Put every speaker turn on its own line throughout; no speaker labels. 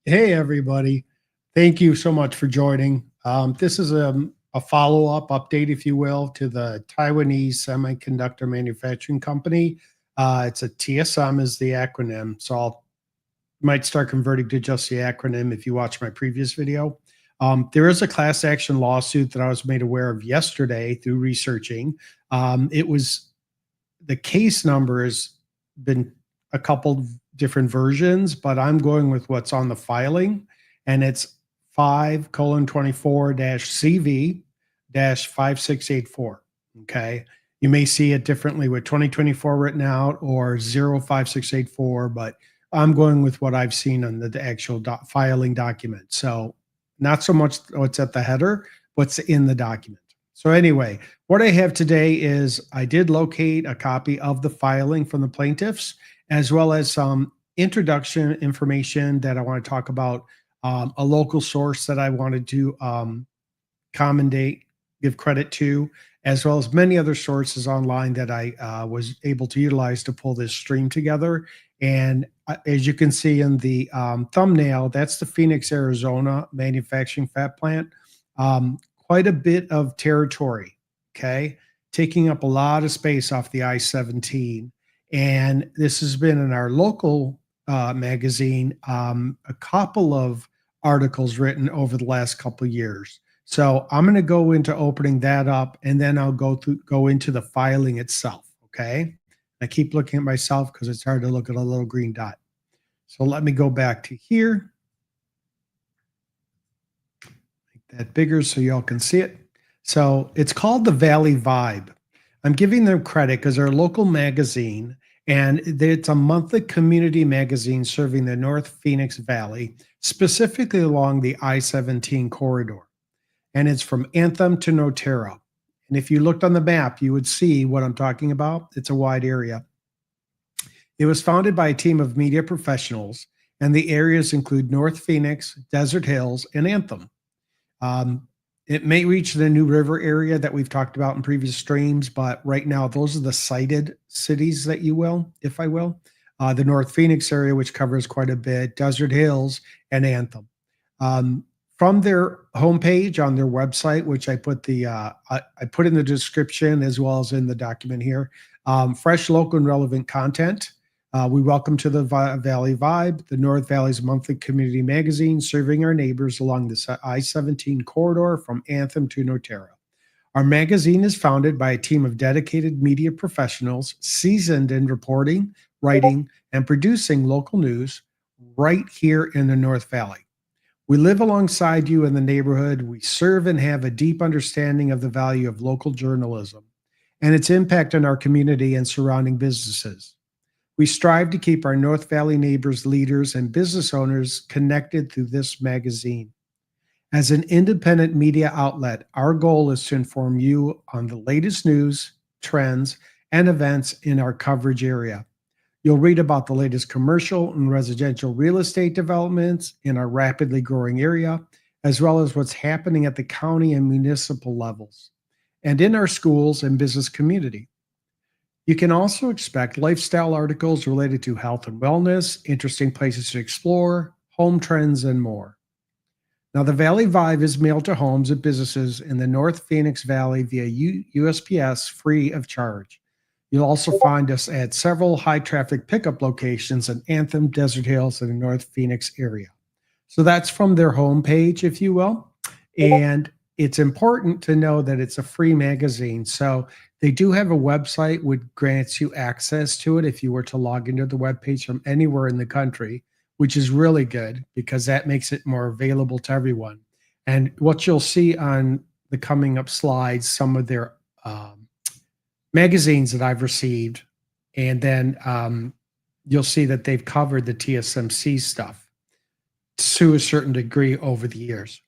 Hey, everybody. Thank you so much for joining. This is a follow-up update, if you will, to the Taiwanese Semiconductor Manufacturing Company. It's a TSM is the acronym. So I'll might start converting to just the acronym if you watch my previous video. There is a class action lawsuit that I was made aware of yesterday through researching. It was the case number has been a couple different versions, but I'm going with what's on the filing, and it's 5:24-CV-5684. Okay. You may see it differently with 2024 written out or 05684, but I'm going with what I've seen on the actual filing document. So, not so much what's at the header, what's in the document. So, anyway, what I have today is I did locate a copy of the filing from the plaintiffs, as well as some introduction information that I want to talk about, a local source that I wanted to commendate, give credit to, as well as many other sources online that I was able to utilize to pull this stream together. And as you can see in the thumbnail, that's the Phoenix, Arizona manufacturing fab plant. Quite a bit of territory, okay, taking up a lot of space off the I-17. And this has been in our local magazine, a couple of articles written over the last couple of years. So I'm going to go into opening that up, and then I'll go into the filing itself, okay? I keep looking at myself because it's hard to look at a little green dot. So let me go back to here. Make that bigger so y'all can see it. So it's called the Valley Vibe. I'm giving them credit because they're a local magazine, and it's a monthly community magazine serving the North Phoenix Valley, specifically along the I-17 corridor. And it's from Anthem to Notera. And if you looked on the map, you would see what I'm talking about. It's a wide area. It was founded by a team of media professionals, and the areas include North Phoenix, Desert Hills, and Anthem. It may reach the New River area that we've talked about in previous streams, but right now those are the cited cities that you will, if I will. The North Phoenix area, which covers quite a bit, Desert Hills, and Anthem. From their homepage on their website, which I put I put in the description as well as in the document here, fresh, local, and relevant content. We welcome to the Valley Vibe, the North Valley's monthly community magazine, serving our neighbors along the I-17 corridor from Anthem to Notera. Our magazine is founded by a team of dedicated media professionals, seasoned in reporting, writing, and producing local news right here in the North Valley. We live alongside you in the neighborhood. We serve and have a deep understanding of the value of local journalism and its impact on our community and surrounding businesses. We strive to keep our North Valley neighbors, leaders, and business owners connected through this magazine. As an independent media outlet, our goal is to inform you on the latest news, trends, and events in our coverage area. You'll read about the latest commercial and residential real estate developments in our rapidly growing area, as well as what's happening at the county and municipal levels, and in our schools and business community. You can also expect lifestyle articles related to health and wellness, interesting places to explore, home trends, and more. Now, the Valley Vibe is mailed to homes and businesses in the North Phoenix Valley via USPS free of charge. You'll also find us at several high-traffic pickup locations in Anthem, Desert Hills, and the North Phoenix area. So that's from their homepage, if you will. And it's important to know that it's a free magazine. So they do have a website which grants you access to it if you were to log into the webpage from anywhere in the country, which is really good because that makes it more available to everyone. And what you'll see on the coming up slides, some of their magazines that I've received, and then you'll see that they've covered the TSMC stuff to a certain degree over the years.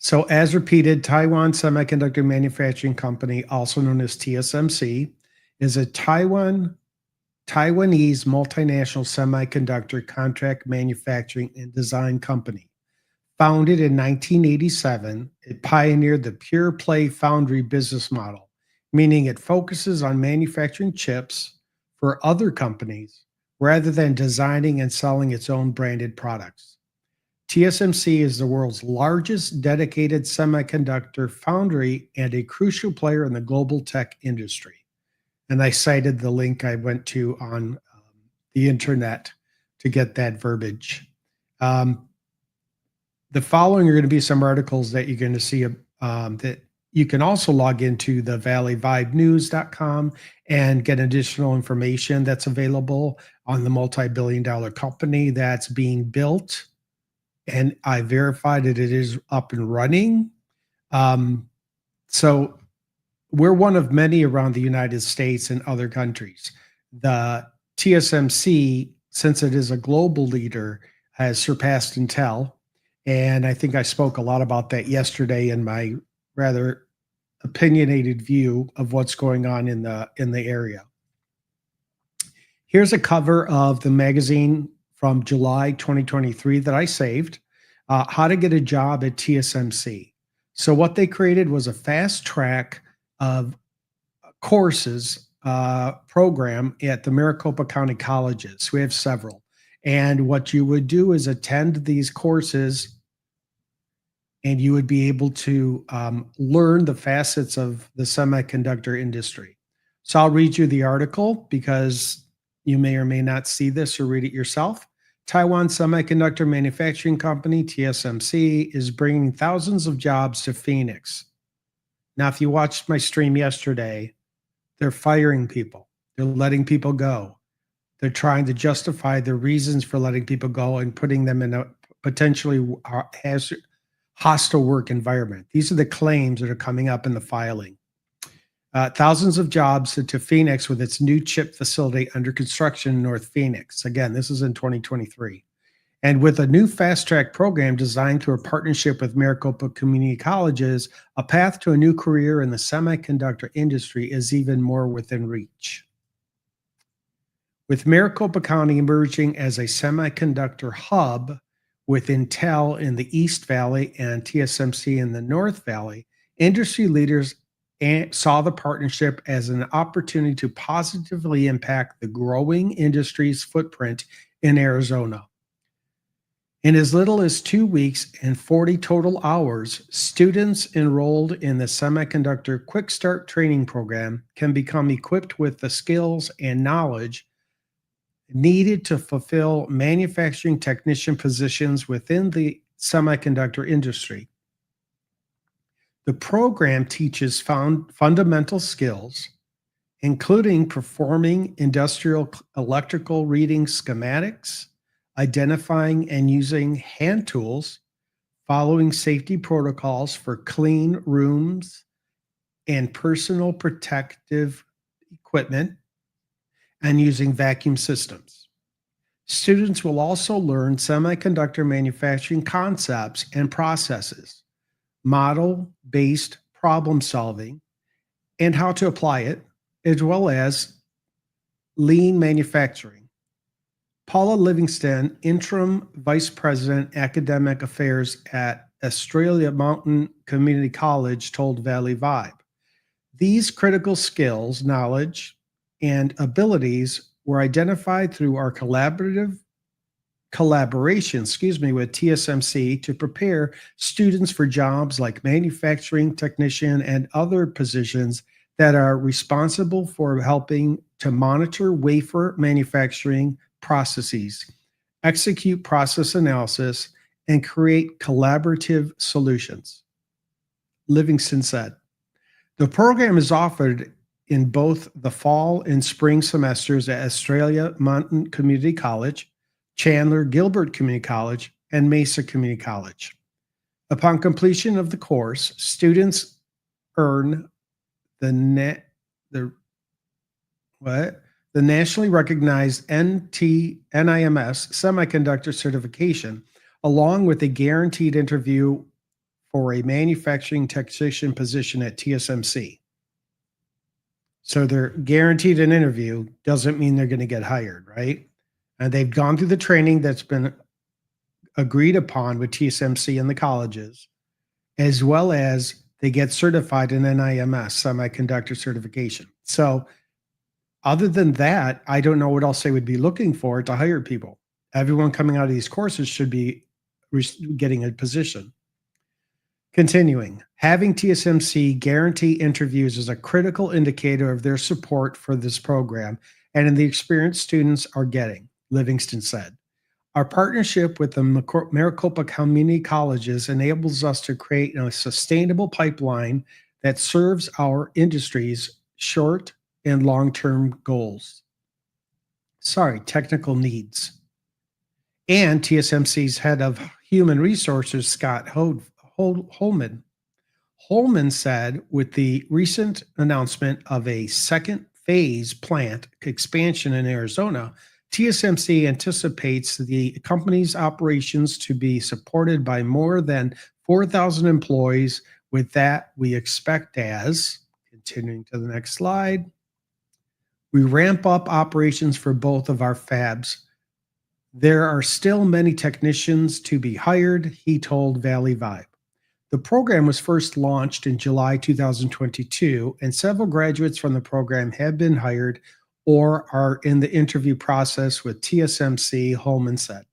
So as repeated, Taiwan Semiconductor Manufacturing Company, also known as TSMC, is a Taiwanese multinational semiconductor contract manufacturing and design company. Founded in 1987, it pioneered the pure play foundry business model, meaning it focuses on manufacturing chips for other companies rather than designing and selling its own branded products. TSMC is the world's largest dedicated semiconductor foundry and a crucial player in the global tech industry. And I cited the link I went to on the internet to get that verbiage. Um, the following are going to be some articles that you're going to see that you can also log into the valleyvibenews.com and get additional information that's available on the multi-billion-dollar company that's being built. And I verified that it is up and running. So we're one of many around the United States and other countries. The TSMC, since it is a global leader, has surpassed Intel. And I think I spoke a lot about that yesterday in my rather opinionated view of what's going on in the area. Here's a cover of the magazine from July 2023 that I saved, How to Get a Job at TSMC. So what they created was a fast track of courses program at the Maricopa County colleges. We have several. And what you would do is attend these courses and you would be able to learn the facets of the semiconductor industry. So I'll read you the article because you may or may not see this or read it yourself. Taiwan Semiconductor Manufacturing Company, TSMC, is bringing thousands of jobs to Phoenix. Now, if you watched my stream yesterday, they're firing people. They're letting people go. They're trying to justify their reasons for letting people go and putting them in a potentially hostile work environment. These are the claims that are coming up in the filing. Thousands of jobs to Phoenix with its new chip facility under construction in North Phoenix. Again, this is in 2023. And with a new fast track program designed through a partnership with Maricopa Community Colleges, a path to a new career in the semiconductor industry is even more within reach. With Maricopa County emerging as a semiconductor hub with Intel in the East Valley and TSMC in the North Valley, industry leaders saw the partnership as an opportunity to positively impact the growing industry's footprint in Arizona. In as little as 2 weeks and 40 total hours, students enrolled in the Semiconductor Quick Start Training Program can become equipped with the skills and knowledge needed to fulfill manufacturing technician positions within the semiconductor industry. The program teaches fundamental skills, including performing industrial electrical reading schematics, identifying and using hand tools, following safety protocols for clean rooms and personal protective equipment, and using vacuum systems. Students will also learn semiconductor manufacturing concepts and processes, model-based problem solving, and how to apply it, as well as lean manufacturing. Paula Livingston, Interim Vice President, Academic Affairs at Australia Mountain Community College, told Valley Vibe, these critical skills, knowledge, and abilities were identified through our collaboration, with TSMC to prepare students for jobs like manufacturing technician and other positions that are responsible for helping to monitor wafer manufacturing processes, execute process analysis, and create collaborative solutions. Livingston said, the program is offered in both the fall and spring semesters at Australia Mountain Community College, Chandler Gilbert Community College, and Mesa Community College. Upon completion of the course, students earn the nationally recognized NIMS semiconductor certification, along with a guaranteed interview for a manufacturing technician position at TSMC. So they're guaranteed an interview, doesn't mean they're going to get hired, right? And they've gone through the training that's been agreed upon with TSMC and the colleges, as well as they get certified in NIMS semiconductor certification. So Other than that, I don't know what else they would be looking for to hire people. Everyone coming out of these courses should be getting a position. Continuing, having TSMC guarantee interviews is a critical indicator of their support for this program and in the experience students are getting, Livingston said. Our partnership with the Maricopa Community Colleges enables us to create a sustainable pipeline that serves our industry's short and long-term goals. Technical needs. And TSMC's head of human resources, Scott Holman. Holman said, with the recent announcement of a second phase plant expansion in Arizona, TSMC anticipates the company's operations to be supported by more than 4,000 employees. With that, we expect continuing to the next slide, we ramp up operations for both of our fabs. There are still many technicians to be hired, he told Valley Vibe. The program was first launched in July 2022, and several graduates from the program have been hired or are in the interview process with TSMC, Holman said.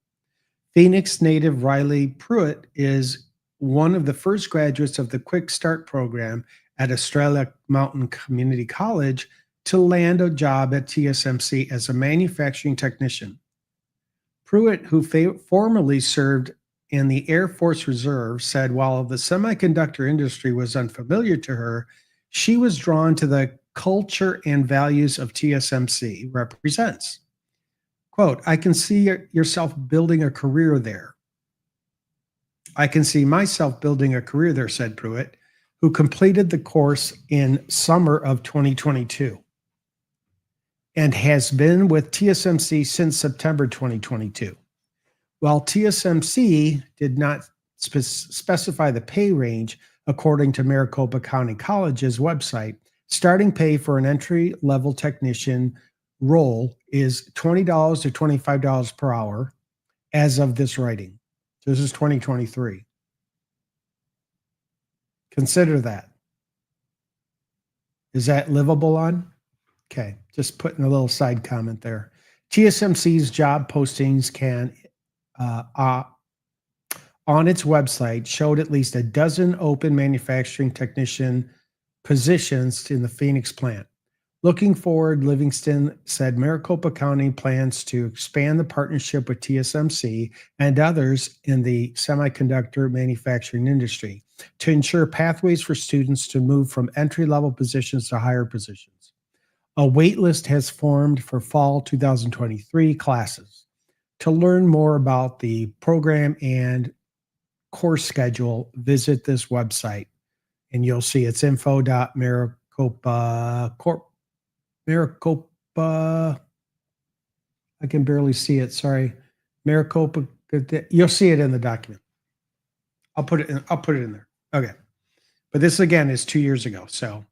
Phoenix native Riley Pruitt is one of the first graduates of the Quick Start program at Australia Mountain Community College to land a job at TSMC as a manufacturing technician. Pruitt, who formerly served in the Air Force Reserve, said while the semiconductor industry was unfamiliar to her, she was drawn to the culture and values of TSMC represents. Quote, I can see yourself building a career there. I can see myself building a career there, said Pruitt, who completed the course in summer of 2022 and has been with TSMC since September 2022. While TSMC did not specify the pay range, according to Maricopa County College's website, starting pay for an entry-level technician role is $20 to $25 per hour as of this writing. This is 2023. Consider that. Is that livable on? Okay, just putting a little side comment there. TSMC's job postings can on its website showed at least a dozen open manufacturing technician positions in the Phoenix plant. Looking forward, Livingston said Maricopa County plans to expand the partnership with TSMC and others in the semiconductor manufacturing industry to ensure pathways for students to move from entry-level positions to higher positions. A waitlist has formed for fall 2023 classes. To learn more about the program and course schedule, visit this website, and you'll see it's Maricopa, I can barely see it, sorry. Maricopa, you'll see it in the document. I'll put it in there. Okay. But this again is 2 years ago, so.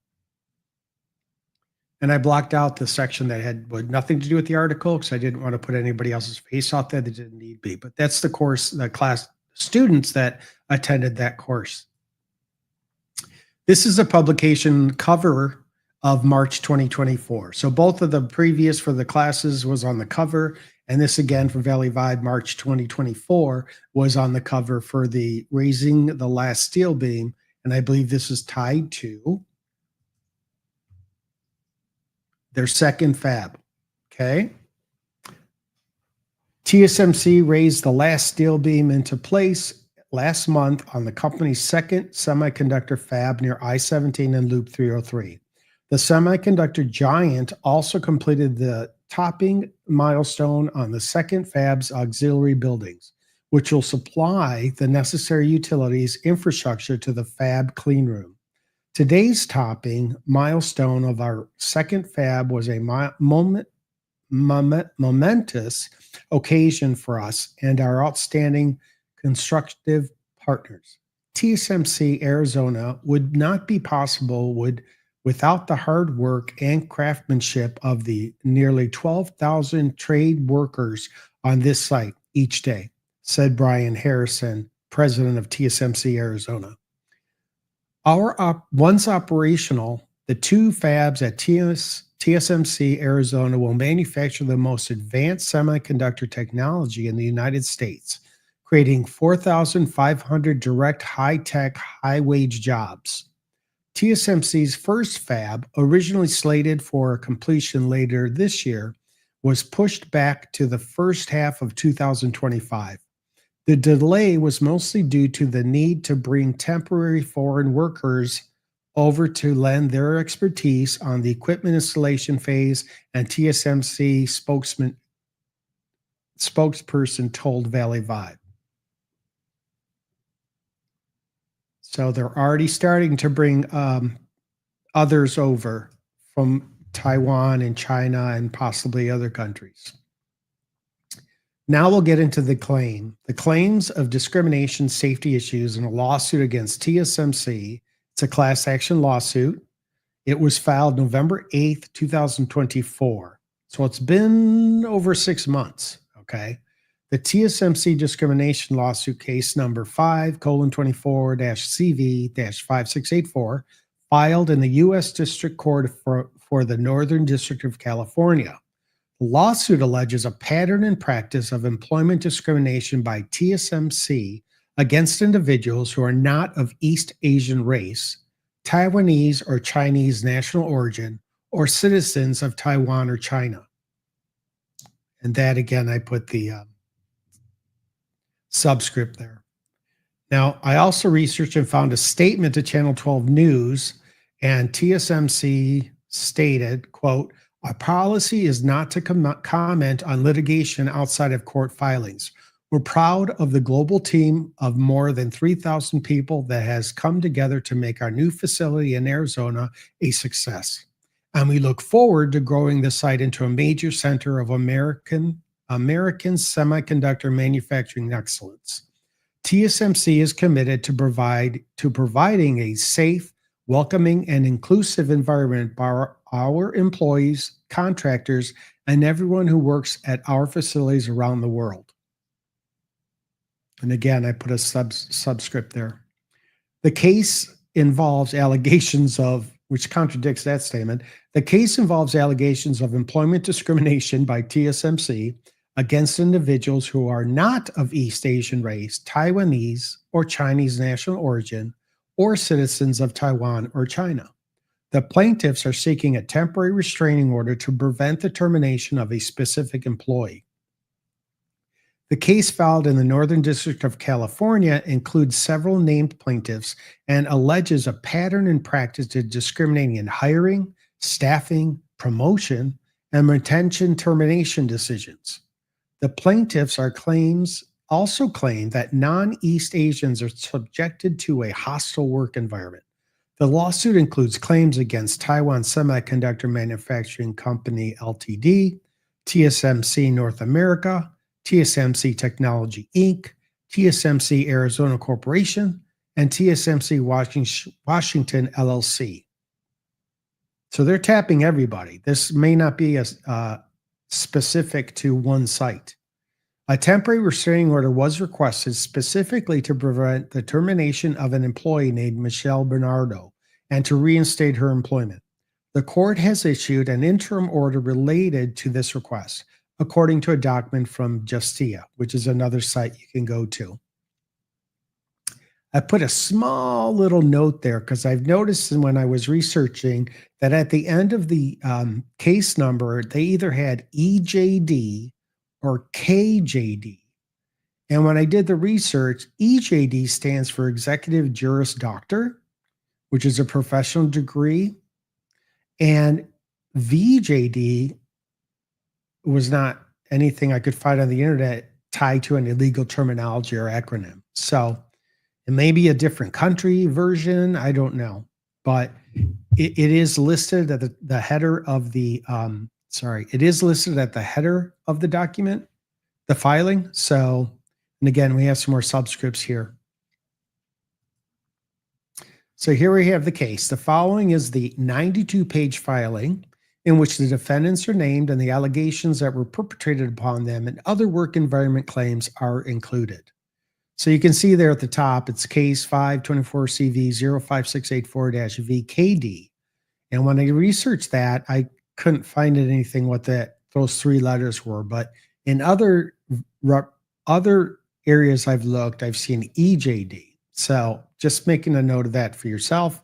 And I blocked out the section that had nothing to do with the article because I didn't want to put anybody else's face out there that didn't need be. But that's the course, the class students that attended that course. This is a publication cover of March 2024. So both of the previous for the classes was on the cover, and this again for Valley Vibe March 2024 was on the cover for the Raising the Last Steel Beam, and I believe this is tied to their second fab. Okay. TSMC raised the last steel beam into place last month on the company's second semiconductor fab near I-17 and Loop 303. The semiconductor giant also completed the topping milestone on the second fab's auxiliary buildings, which will supply the necessary utilities infrastructure to the fab clean room. Today's topping milestone of our second fab was a momentous occasion for us and our outstanding constructive partners. TSMC Arizona would not be possible without the hard work and craftsmanship of the nearly 12,000 trade workers on this site each day, said Brian Harrison, president of TSMC Arizona. Once operational, The two fabs at TSMC, Arizona will manufacture the most advanced semiconductor technology in the United States, creating 4,500 direct high-tech, high-wage jobs. TSMC's first fab, originally slated for completion later this year, was pushed back to the first half of 2025. The delay was mostly due to the need to bring temporary foreign workers over to lend their expertise on the equipment installation phase, and TSMC spokesperson told Valley Vibe. So they're already starting to bring others over from Taiwan and China and possibly other countries. Now we'll get into the claim. The claims of discrimination safety issues in a lawsuit against TSMC. It's a class action lawsuit. It was filed November 8th, 2024. So it's been over 6 months, okay? The TSMC discrimination lawsuit case number 5:24-CV-5684 filed in the U.S. District Court for the Northern District of California. The lawsuit alleges a pattern and practice of employment discrimination by TSMC against individuals who are not of East Asian race, Taiwanese or Chinese national origin, or citizens of Taiwan or China. And that, again, I put the subscript there. Now, I also researched and found a statement to Channel 12 News, and TSMC stated, quote, "Our policy is not to comment on litigation outside of court filings. We're proud of the global team of more than 3,000 people that has come together to make our new facility in Arizona a success. And we look forward to growing the site into a major center of American semiconductor manufacturing excellence. TSMC is committed to providing a safe, welcoming, and inclusive environment for our employees, contractors, and everyone who works at our facilities around the world." And again, I put a subscript there. The case involves allegations of, which contradicts that statement, the case involves allegations of employment discrimination by TSMC against individuals who are not of East Asian race, Taiwanese or Chinese national origin, or citizens of Taiwan or China. The plaintiffs are seeking a temporary restraining order to prevent the termination of a specific employee. The case filed in the Northern District of California includes several named plaintiffs and alleges a pattern and practice of discriminating in hiring, staffing, promotion, and retention termination decisions. The plaintiffs also claim that non-East Asians are subjected to a hostile work environment. The lawsuit includes claims against Taiwan Semiconductor Manufacturing Company Ltd., TSMC North America, TSMC Technology Inc., TSMC Arizona Corporation, and TSMC Washington LLC. So they're tapping everybody. This may not be specific to one site. A temporary restraining order was requested specifically to prevent the termination of an employee named Michelle Bernardo and to reinstate her employment. The court has issued an interim order related to this request, according to a document from Justia, which is another site you can go to. I put a small little note there because I've noticed when I was researching that at the end of the case number, they either had EJD or KJD. And when I did the research, EJD stands for Executive Juris Doctor, which is a professional degree, and VJD was not anything I could find on the internet tied to an illegal terminology or acronym. So it may be a different country version. I don't know, but it is listed at the header of the, it is listed at the header of the document, the filing. So, and again, we have some more subscripts here. So here we have the case. The following is the 92-page filing in which the defendants are named and the allegations that were perpetrated upon them and other work environment claims are included. So you can see there at the top, it's case 524CV-05684-VKD. And when I researched that, I couldn't find anything what those three letters were. But in other areas I've looked, I've seen EJD. So just making a note of that for yourself.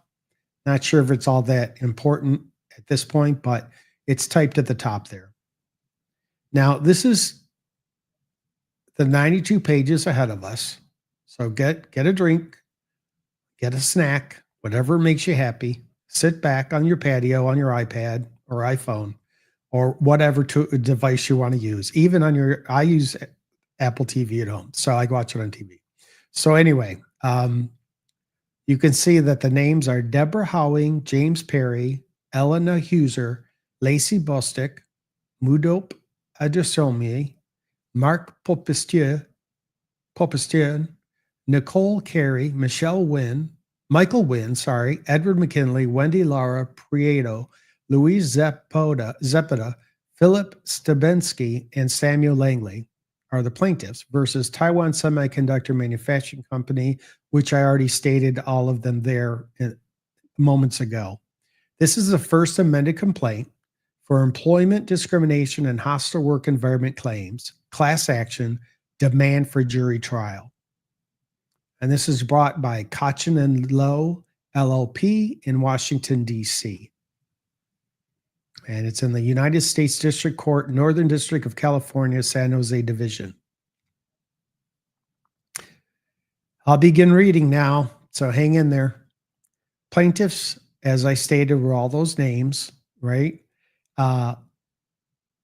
Not sure if it's all that important at this point, but it's typed at the top there. Now, this is the 92 pages ahead of us. So get a drink, get a snack, whatever makes you happy. Sit back on your patio on your iPad or iPhone or whatever device you want to use. Even on I use Apple TV at home, so I watch it on TV. So anyway, you can see that the names are Deborah Howing, James Perry, Elena Huser, Lacey Bostick, Mudop Adesomi, Mark Popestier, Nicole Carey, Michael Wynn, Edward McKinley, Wendy Lara Prieto, Louise Zepeda, Philip Stabensky, and Samuel Langley are the plaintiffs versus Taiwan Semiconductor Manufacturing Company, which I already stated all of them there moments ago. This is the first amended complaint for employment discrimination and hostile work environment claims, class action, demand for jury trial. And this is brought by Cochin and Lowe, LLP in Washington, D.C. And it's in the United States District Court, Northern District of California, San Jose Division. I'll begin reading now, so hang in there. Plaintiffs, as I stated, were all those names, right?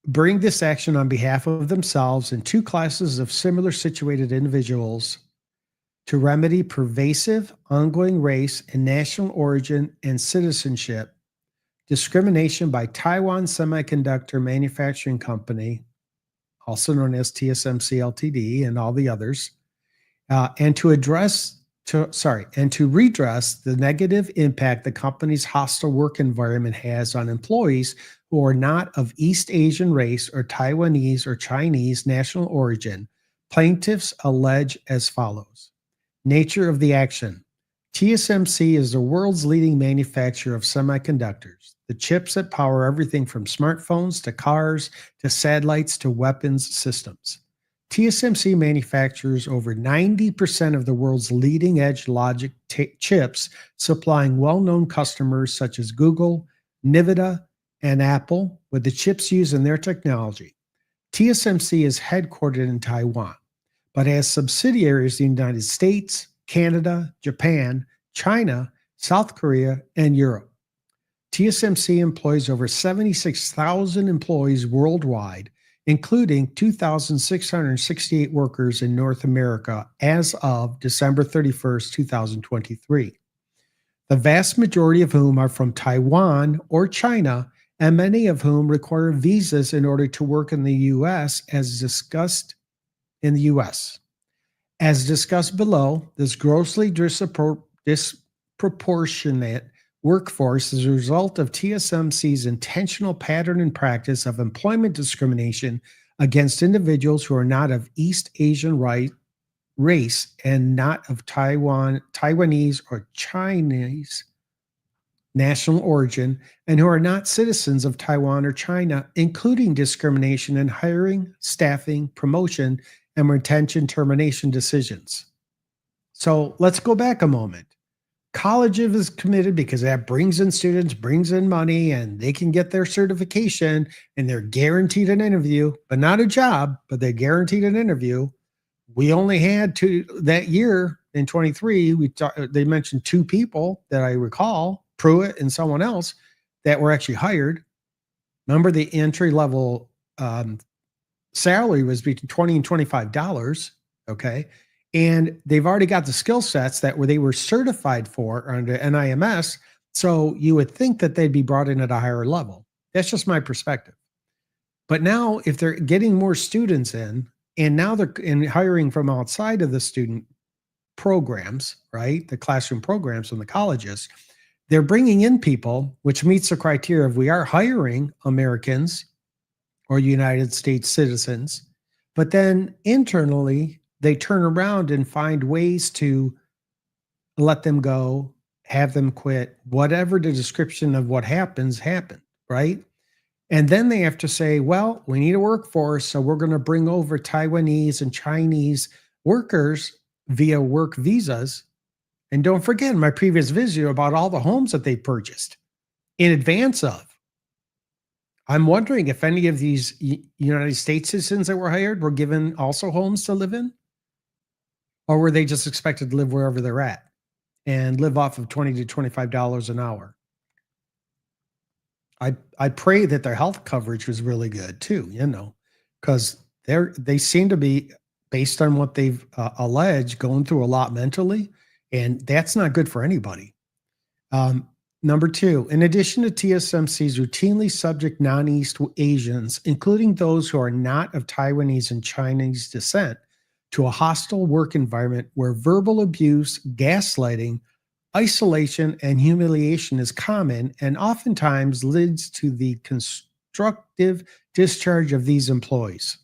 Bring this action on behalf of themselves and two classes of similar situated individuals to remedy pervasive, ongoing race and national origin and citizenship discrimination by Taiwan Semiconductor Manufacturing Company, also known as TSMC Ltd, and all the others, and to redress the negative impact the company's hostile work environment has on employees who are not of East Asian race or Taiwanese or Chinese national origin. Plaintiffs allege as follows. Nature of the action. TSMC is the world's leading manufacturer of semiconductors, the chips that power everything from smartphones to cars to satellites to weapons systems. TSMC manufactures over 90% of the world's leading edge logic chips, supplying well-known customers such as Google, Nvidia, and Apple with the chips used in their technology. TSMC is headquartered in Taiwan, but has subsidiaries in the United States, Canada, Japan, China, South Korea, and Europe. TSMC employs over 76,000 employees worldwide, including 2,668 workers in North America as of December 31st, 2023. The vast majority of whom are from Taiwan or China, and many of whom require visas in order to work in the U.S. As discussed below, this grossly disproportionate workforce is a result of TSMC's intentional pattern and practice of employment discrimination against individuals who are not of East Asian race and not of Taiwanese or Chinese national origin, and who are not citizens of Taiwan or China, including discrimination in hiring, staffing, promotion, and retention termination decisions. So let's go back a moment. College is committed because that brings in students, brings in money, and they can get their certification, and they're guaranteed an interview, but not a job, but they're guaranteed an interview. We only had two that year in 23. They mentioned two people that I recall, Pruitt and someone else, that were actually hired. Remember, the entry level salary was between $20 and $25. Okay. And they've already got the skill sets that they were certified for under NIMS. So you would think that they'd be brought in at a higher level. That's just my perspective. But now if they're getting more students in, and now they're hiring from outside of the student programs, right? The classroom programs from the colleges, they're bringing in people, which meets the criteria of we are hiring Americans or United States citizens, but then internally, they turn around and find ways to let them go, have them quit, whatever the description of what happens, happened, right? And then they have to say, well, we need a workforce, so we're going to bring over Taiwanese and Chinese workers via work visas. And don't forget my previous video about all the homes that they purchased in advance of. I'm wondering if any of these United States citizens that were hired were given also homes to live in, or were they just expected to live wherever they're at and live off of $20 to $25 an hour? I pray that their health coverage was really good too, because they seem to be, based on what they've alleged, going through a lot mentally, and that's not good for anybody. Number two, in addition to TSMC's routinely subject non-East Asians, including those who are not of Taiwanese and Chinese descent, to a hostile work environment where verbal abuse, gaslighting, isolation, and humiliation is common and oftentimes leads to the constructive discharge of these employees.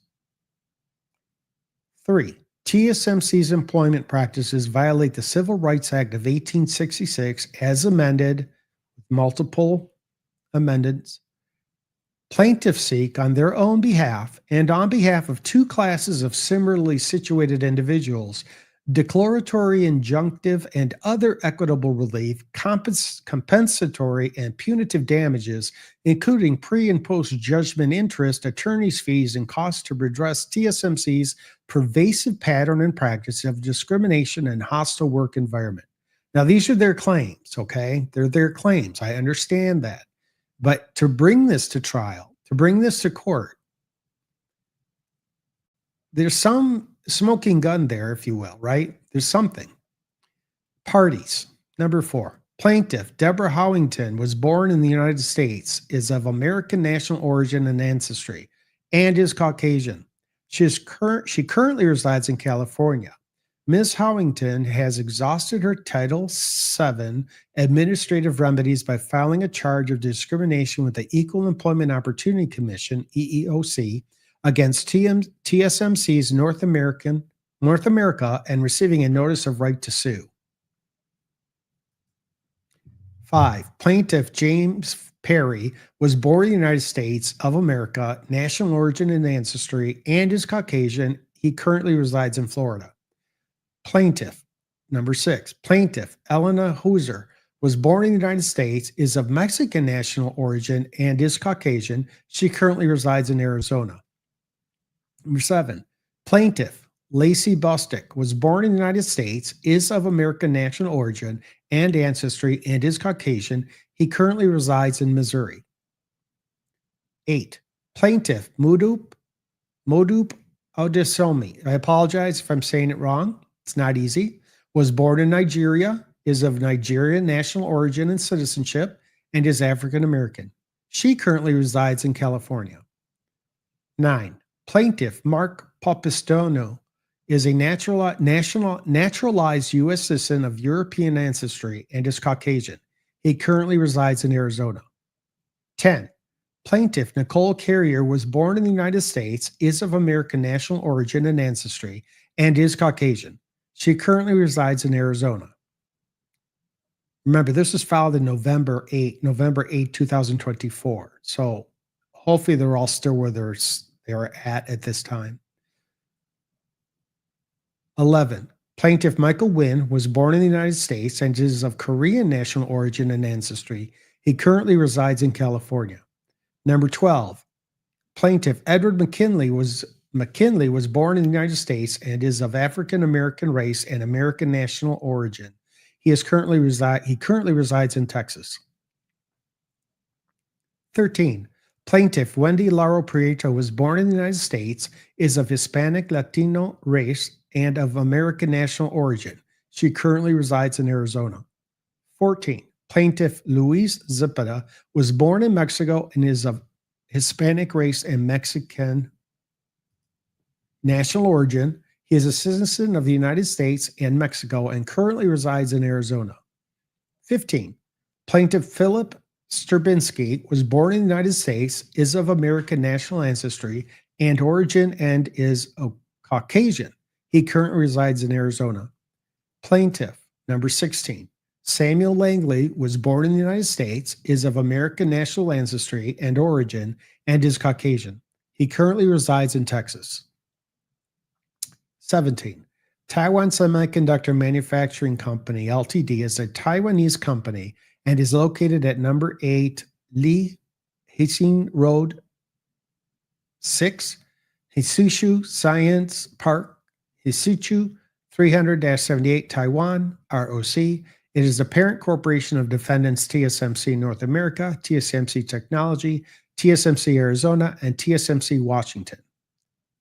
3. TSMC's employment practices violate the Civil Rights Act of 1866 as amended, with multiple amendments. Plaintiffs seek on their own behalf and on behalf of two classes of similarly situated individuals declaratory, injunctive, and other equitable relief, compensatory, and punitive damages, including pre- and post-judgment interest, attorney's fees, and costs to redress TSMC's pervasive pattern and practice of discrimination and hostile work environment. Now, these are their claims, okay? They're their claims. I understand that. But to bring this to trial, to bring this to court, there's some smoking gun there, if you will, right? There's something. Parties. Number 4. Plaintiff Deborah Howington was born in the United States, is of American national origin and ancestry, and is Caucasian. She currently resides in California. Ms. Howington has exhausted her Title VII administrative remedies by filing a charge of discrimination with the Equal Employment Opportunity Commission, EEOC, against TSMC's North America and receiving a notice of right to sue. 5. Plaintiff James Perry was born in the United States of America, national origin and ancestry, and is Caucasian. He currently resides in Florida. Plaintiff, number 6. Plaintiff Elena Hauser was born in the United States, is of Mexican national origin, and is Caucasian. She currently resides in Arizona. Number 7, plaintiff Lacey Bostick was born in the United States, is of American national origin and ancestry, and is Caucasian. He currently resides in Missouri. 8, plaintiff Modupe Odesomi, I apologize if I'm saying it wrong, it's not easy, was born in Nigeria, is of Nigerian national origin and citizenship, and is African American. She currently resides in California. 9, plaintiff Mark Papistono is a naturalized U.S. citizen of European ancestry and is Caucasian. He currently resides in Arizona. 10, plaintiff Nicole Carrier was born in the United States, is of American national origin and ancestry, and is Caucasian. She currently resides in Arizona. Remember, this was filed in November 8, 2024. So hopefully they're all still where they're at this time. 11, plaintiff Michael Wynn was born in the United States and is of Korean national origin and ancestry. He currently resides in California. Number 12, plaintiff Edward McKinley was born in the United States and is of African American race and American national origin. He currently resides in Texas. 13, plaintiff Wendy Laro Prieto was born in the United States, is of Hispanic Latino race and of American national origin. She currently resides in Arizona. 14, plaintiff Luis Zepeda was born in Mexico and is of Hispanic race and Mexican national origin. He is a citizen of the United States and Mexico and currently resides in Arizona. 15, plaintiff Philip Sturbinski was born in the United States, is of American national ancestry and origin, and is a Caucasian. He currently resides in Arizona. Plaintiff number 16, Samuel Langley was born in the United States, is of American national ancestry and origin, and is Caucasian. He currently resides in Texas. 17. Taiwan Semiconductor Manufacturing Company, Ltd., is a Taiwanese company and is located at number 8 Li Hixing Road 6, Hsinchu Science Park, Hsinchu 300-78, Taiwan, ROC. It is the parent corporation of defendants TSMC North America, TSMC Technology, TSMC Arizona, and TSMC Washington.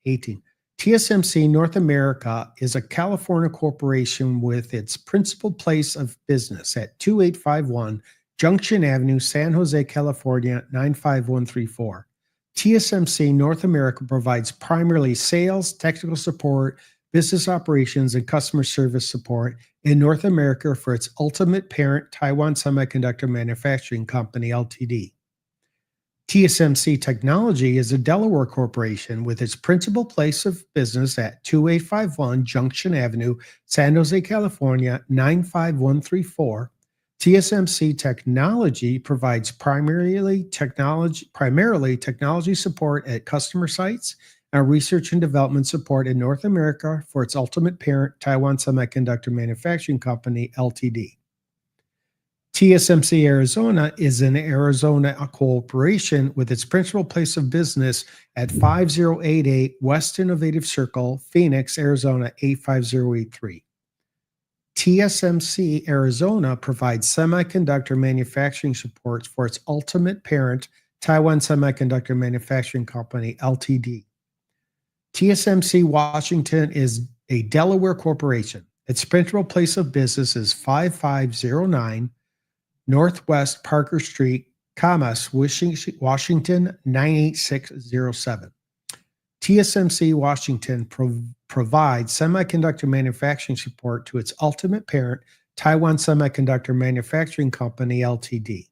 18. TSMC North America is a California corporation with its principal place of business at 2851 Junction Avenue, San Jose, California, 95134. TSMC North America provides primarily sales, technical support, business operations, and customer service support in North America for its ultimate parent, Taiwan Semiconductor Manufacturing Company, Ltd. TSMC Technology is a Delaware corporation with its principal place of business at 2851 Junction Avenue, San Jose, California, 95134. TSMC Technology provides primarily technology support at customer sites and research and development support in North America for its ultimate parent, Taiwan Semiconductor Manufacturing Company, Ltd. TSMC Arizona is an Arizona corporation with its principal place of business at 5088 West Innovative Circle, Phoenix, Arizona 85083. TSMC Arizona provides semiconductor manufacturing support for its ultimate parent, Taiwan Semiconductor Manufacturing Company, Ltd. TSMC Washington is a Delaware corporation. Its principal place of business is 5509 Northwest Parker Street, Camas, Washington 98607. TSMC Washington provides semiconductor manufacturing support to its ultimate parent, Taiwan Semiconductor Manufacturing Company, Ltd.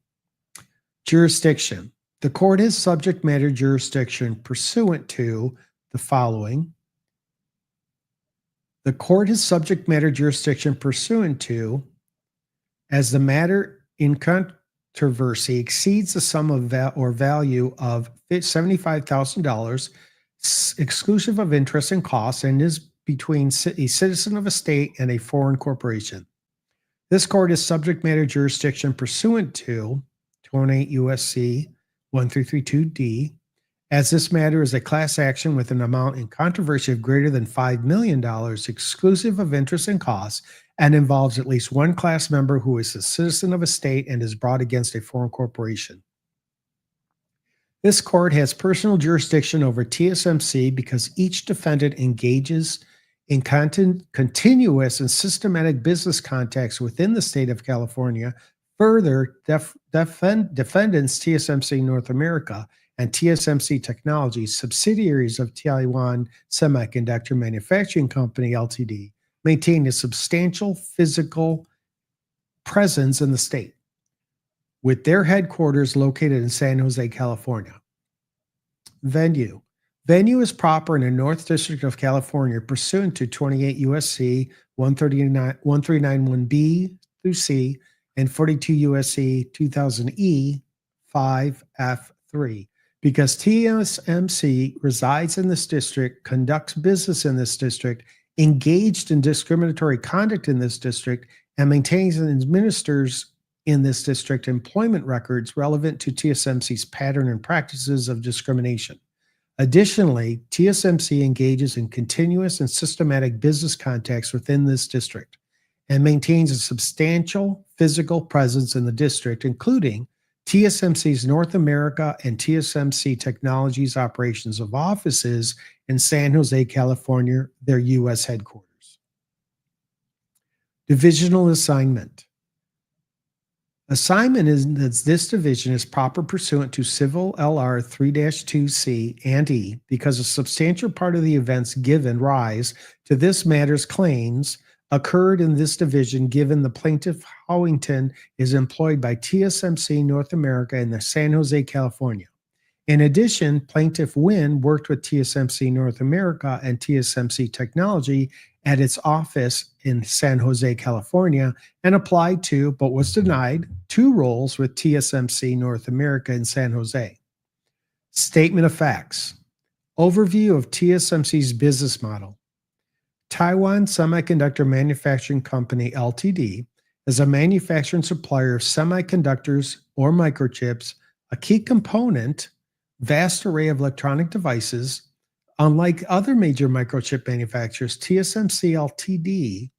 Jurisdiction. The court has subject matter jurisdiction pursuant to the following. The court has subject matter jurisdiction pursuant to, as the matter in controversy exceeds the sum of value of $75,000, exclusive of interest and costs, and is between a citizen of a state and a foreign corporation. This court is subject matter jurisdiction pursuant to 28 U.S.C. 1332D, as this matter is a class action with an amount in controversy of greater than $5 million, exclusive of interest and costs, and involves at least one class member who is a citizen of a state and is brought against a foreign corporation. This court has personal jurisdiction over TSMC because each defendant engages in continuous and systematic business contacts within the state of California. Further, defendants TSMC North America and TSMC Technology, subsidiaries of Taiwan Semiconductor Manufacturing Company, Ltd., maintain a substantial physical presence in the state, with their headquarters located in San Jose, California. Venue. Venue is proper in the North District of California pursuant to 28 U.S.C. 1391B through C and 42 U.S.C. 2000E 5F3. Because TSMC resides in this district, conducts business in this district, engaged in discriminatory conduct in this district, and maintains and administers in this district employment records relevant to TSMC's pattern and practices of discrimination. Additionally, TSMC engages in continuous and systematic business contacts within this district and maintains a substantial physical presence in the district, including TSMC's North America and TSMC Technologies operations of offices in San Jose, California, their U.S. headquarters. Divisional assignment. Assignment in this division is proper pursuant to Civil LR 3-2C and E because a substantial part of the events given rise to this matter's claims occurred in this division, given the plaintiff Howington is employed by TSMC North America in the San Jose, California. In addition, plaintiff Wynn worked with TSMC North America and TSMC Technology at its office in San Jose, California, and applied to, but was denied, 2 roles with TSMC North America in San Jose. Statement of facts. Overview of TSMC's business model. Taiwan Semiconductor Manufacturing Company Ltd. is a manufacturer and supplier of semiconductors or microchips, a key component, vast array of electronic devices. Unlike other major microchip manufacturers, TSMC Ltd.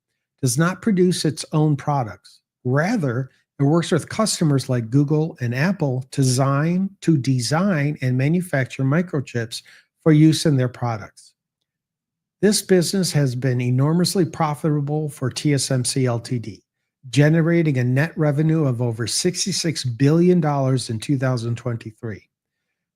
does not produce its own products. Rather, it works with customers like Google and Apple to design and manufacture microchips for use in their products. This business has been enormously profitable for TSMC Ltd., generating a net revenue of over $66 billion in 2023.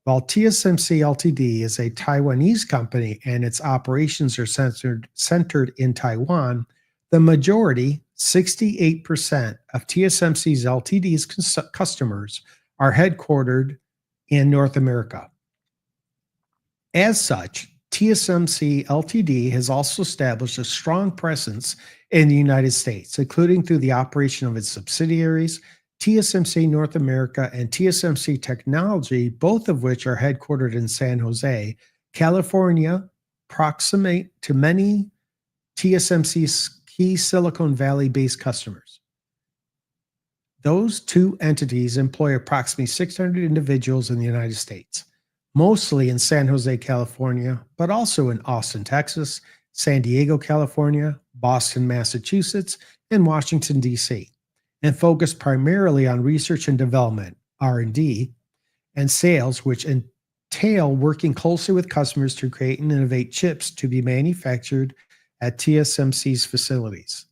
While TSMC Ltd. is a Taiwanese company and its operations are centered in Taiwan, the majority, 68% of TSMC's Ltd's customers are headquartered in North America. As such, TSMC Ltd. has also established a strong presence in the United States, including through the operation of its subsidiaries, TSMC North America and TSMC Technology, both of which are headquartered in San Jose, California, proximate to many TSMC's key Silicon Valley-based customers. Those 2 entities employ approximately 600 individuals in the United States, mostly in San Jose, California, but also in Austin, Texas, San Diego, California, Boston, Massachusetts, and Washington, D.C., and focus primarily on research and development, R&D, and sales, which entail working closely with customers to create and innovate chips to be manufactured at TSMC's facilities.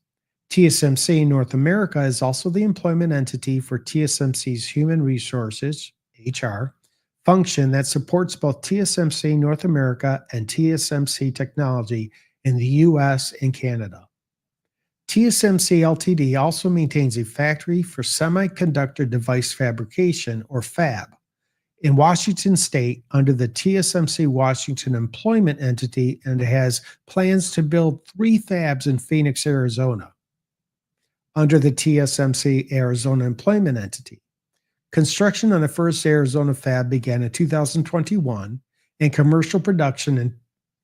TSMC North America is also the employment entity for TSMC's Human Resources, HR, function that supports both TSMC North America and TSMC Technology in the U.S. and Canada. TSMC Ltd. also maintains a factory for semiconductor device fabrication, or fab, in Washington State under the TSMC Washington employment entity, and has plans to build 3 fabs in Phoenix, Arizona, under the TSMC Arizona employment entity. Construction on the first Arizona fab began in 2021, and commercial production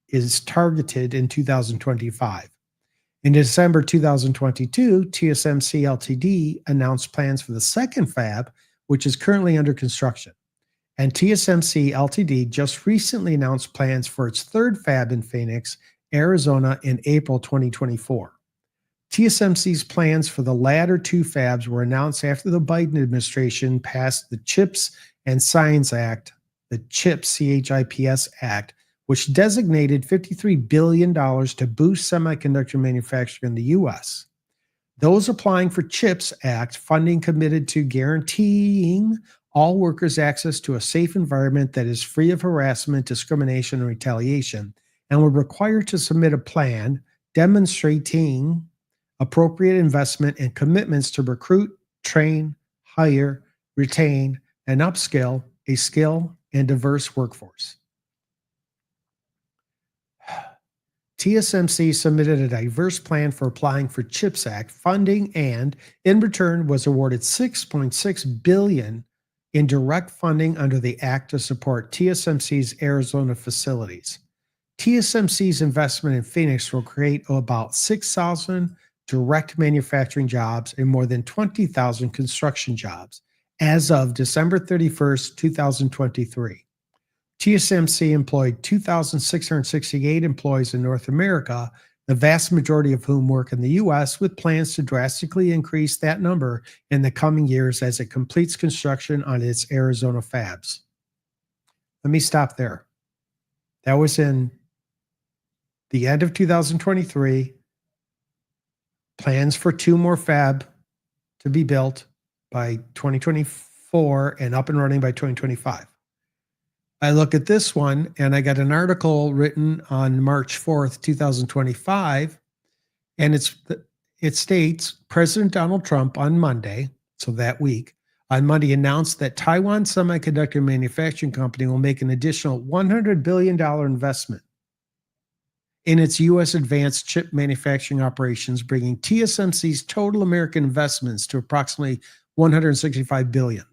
is targeted in 2025. In December 2022, TSMC Ltd. announced plans for the second fab, which is currently under construction. And TSMC Ltd. just recently announced plans for its third fab in Phoenix, Arizona in April 2024. TSMC's plans for the latter 2 fabs were announced after the Biden administration passed the CHIPS and Science Act, the CHIPS Act, which designated $53 billion to boost semiconductor manufacturing in the U.S. Those applying for CHIPS Act funding committed to guaranteeing all workers access to a safe environment that is free of harassment, discrimination, and retaliation, and were required to submit a plan demonstrating appropriate investment and commitments to recruit, train, hire, retain, and upskill a skilled and diverse workforce. TSMC submitted a diverse plan for applying for CHIPS Act funding and, in return, was awarded $6.6 billion in direct funding under the Act to support TSMC's Arizona facilities. TSMC's investment in Phoenix will create about 6,000 direct manufacturing jobs and more than 20,000 construction jobs as of December 31st, 2023. TSMC employed 2,668 employees in North America, the vast majority of whom work in the U.S., with plans to drastically increase that number in the coming years as it completes construction on its Arizona fabs. Let me stop there. That was in the end of 2023. Plans for 2 more fab to be built by 2024 and up and running by 2025. I look at this one and I got an article written on March 4th, 2025, and it states President Donald Trump on Monday, so that week, on Monday announced that Taiwan Semiconductor Manufacturing Company will make an additional $100 billion investment in its U.S. advanced chip manufacturing operations, bringing TSMC's total American investments to approximately $165 billion.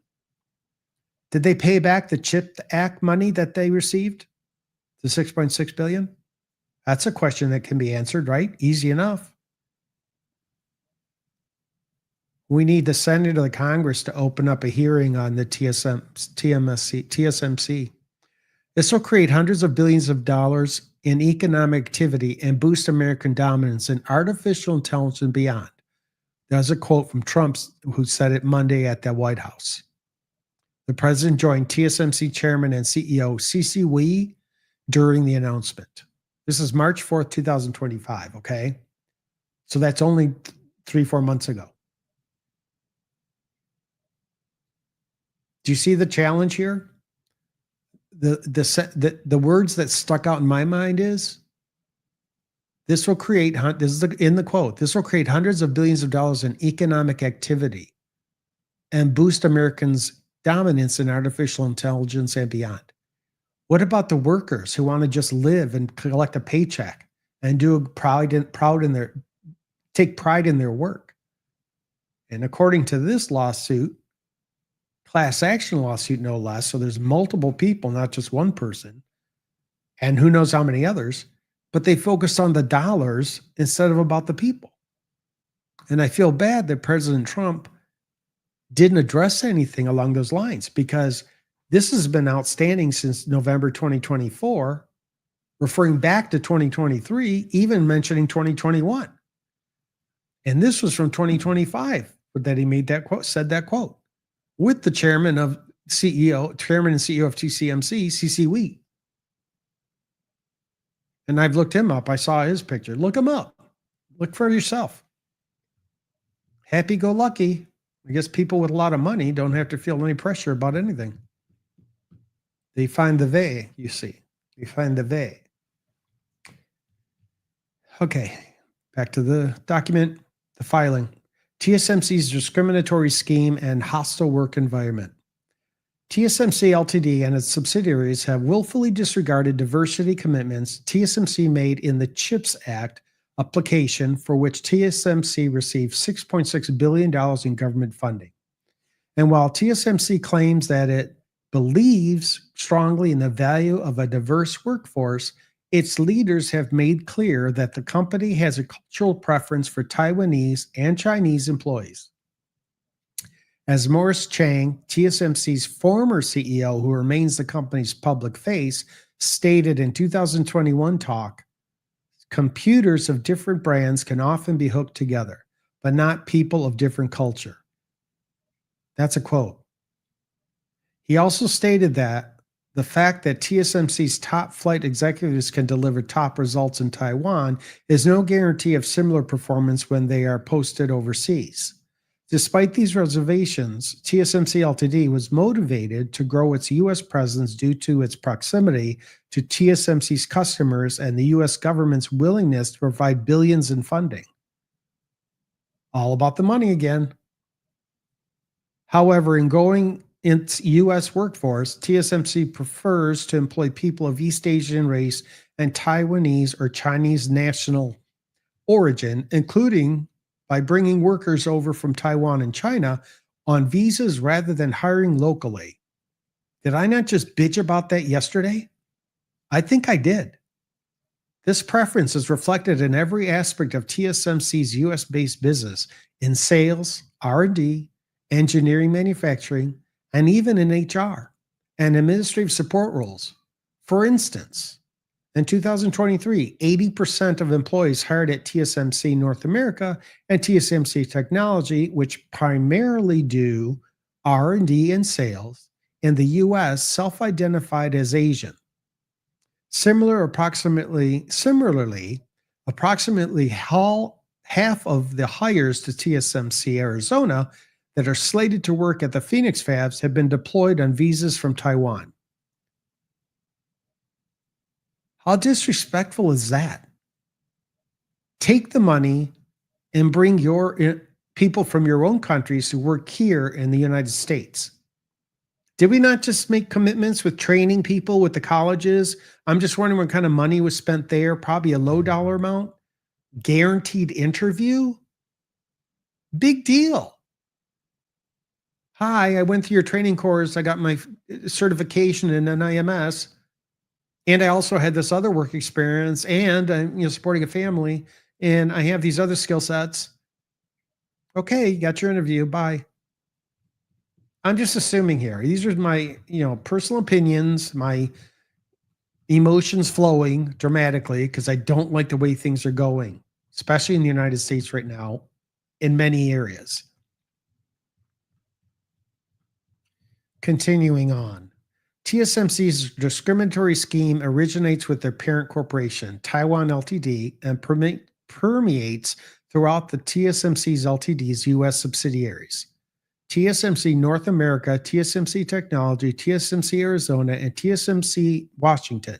Did they pay back the CHIP Act money that they received? The $6.6 billion? That's a question that can be answered, right? Easy enough. We need the Senate or the Congress to open up a hearing on the TSMC. This will create hundreds of billions of dollars in economic activity and boost American dominance in artificial intelligence and beyond. There's a quote from Trump, who said it Monday at the White House. The president joined TSMC chairman and CEO C.C. Wei during the announcement. This is March 4th, 2025, okay? So that's only 3-4 months ago. Do you see the challenge here? The words that stuck out in my mind is, this will create, this is in the quote, this will create hundreds of billions of dollars in economic activity and boost Americans' dominance in artificial intelligence and beyond. What about the workers who want to just live and collect a paycheck and take pride in their work? And according to this lawsuit, class action lawsuit no less, so there's multiple people, not just one person, and who knows how many others, but they focused on the dollars instead of about the people. And I feel bad that President Trump didn't address anything along those lines, because this has been outstanding since November 2024, referring back to 2023, even mentioning 2021. And this was from 2025 that he made that quote, said that quote, with the chairman and CEO of TSMC, C.C. Wei. And I've looked him up. I saw his picture. Look him up. Look for yourself. Happy-go-lucky. I guess people with a lot of money don't have to feel any pressure about anything. They find the way, you see. They find the way. Okay, back to the document, the filing. TSMC's discriminatory scheme and hostile work environment. TSMC Ltd. And its subsidiaries have willfully disregarded diversity commitments TSMC made in the CHIPS Act application, for which TSMC received $6.6 billion in government funding. And while TSMC claims that it believes strongly in the value of a diverse workforce, its leaders have made clear that the company has a cultural preference for Taiwanese and Chinese employees. As Morris Chang, TSMC's former CEO, who remains the company's public face, stated in 2021 talk, computers of different brands can often be hooked together, but not people of different culture. That's a quote. He also stated that the fact that TSMC's top flight executives can deliver top results in Taiwan is no guarantee of similar performance when they are posted overseas. Despite these reservations, TSMC Ltd. was motivated to grow its U.S. presence due to its proximity to TSMC's customers and the U.S. government's willingness to provide billions in funding. All about the money again. However, in growing its U.S. workforce, TSMC prefers to employ people of East Asian race and Taiwanese or Chinese national origin, including by bringing workers over from Taiwan and China on visas rather than hiring locally. Did I not just bitch about that yesterday? I think I did. This preference is reflected in every aspect of TSMC's U.S.-based business, in sales, R&D, engineering, manufacturing, and even in HR and administrative support roles. For instance, in 2023, 80% of employees hired at TSMC North America and TSMC Technology, which primarily do R&D and sales in the U.S., self-identified as Asian. Similarly, approximately half of the hires to TSMC Arizona that are slated to work at the Phoenix fabs have been deployed on visas from Taiwan. How disrespectful is that? Take the money and bring your people from your own countries to work here in the United States. Did we not just make commitments with training people with the colleges? I'm just wondering what kind of money was spent there. Probably a low dollar amount. Guaranteed interview. Big deal. Hi, I went through your training course. I got my certification in NIMS. And I also had this other work experience, and I'm supporting a family, and I have these other skill sets. Okay, you got your interview. Bye. I'm just assuming here. These are my, personal opinions, my emotions flowing dramatically because I don't like the way things are going, especially in the United States right now, in many areas. Continuing on. TSMC's discriminatory scheme originates with their parent corporation, Taiwan Ltd., and permeates throughout the TSMC's Ltd's U.S. subsidiaries. TSMC North America, TSMC Technology, TSMC Arizona, and TSMC Washington.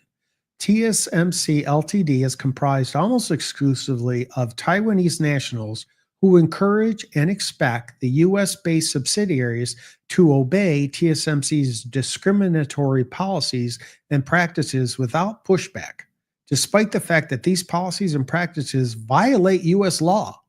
TSMC Ltd. is comprised almost exclusively of Taiwanese nationals who encourage and expect the U.S.-based subsidiaries to obey TSMC's discriminatory policies and practices without pushback, despite the fact that these policies and practices violate U.S. law.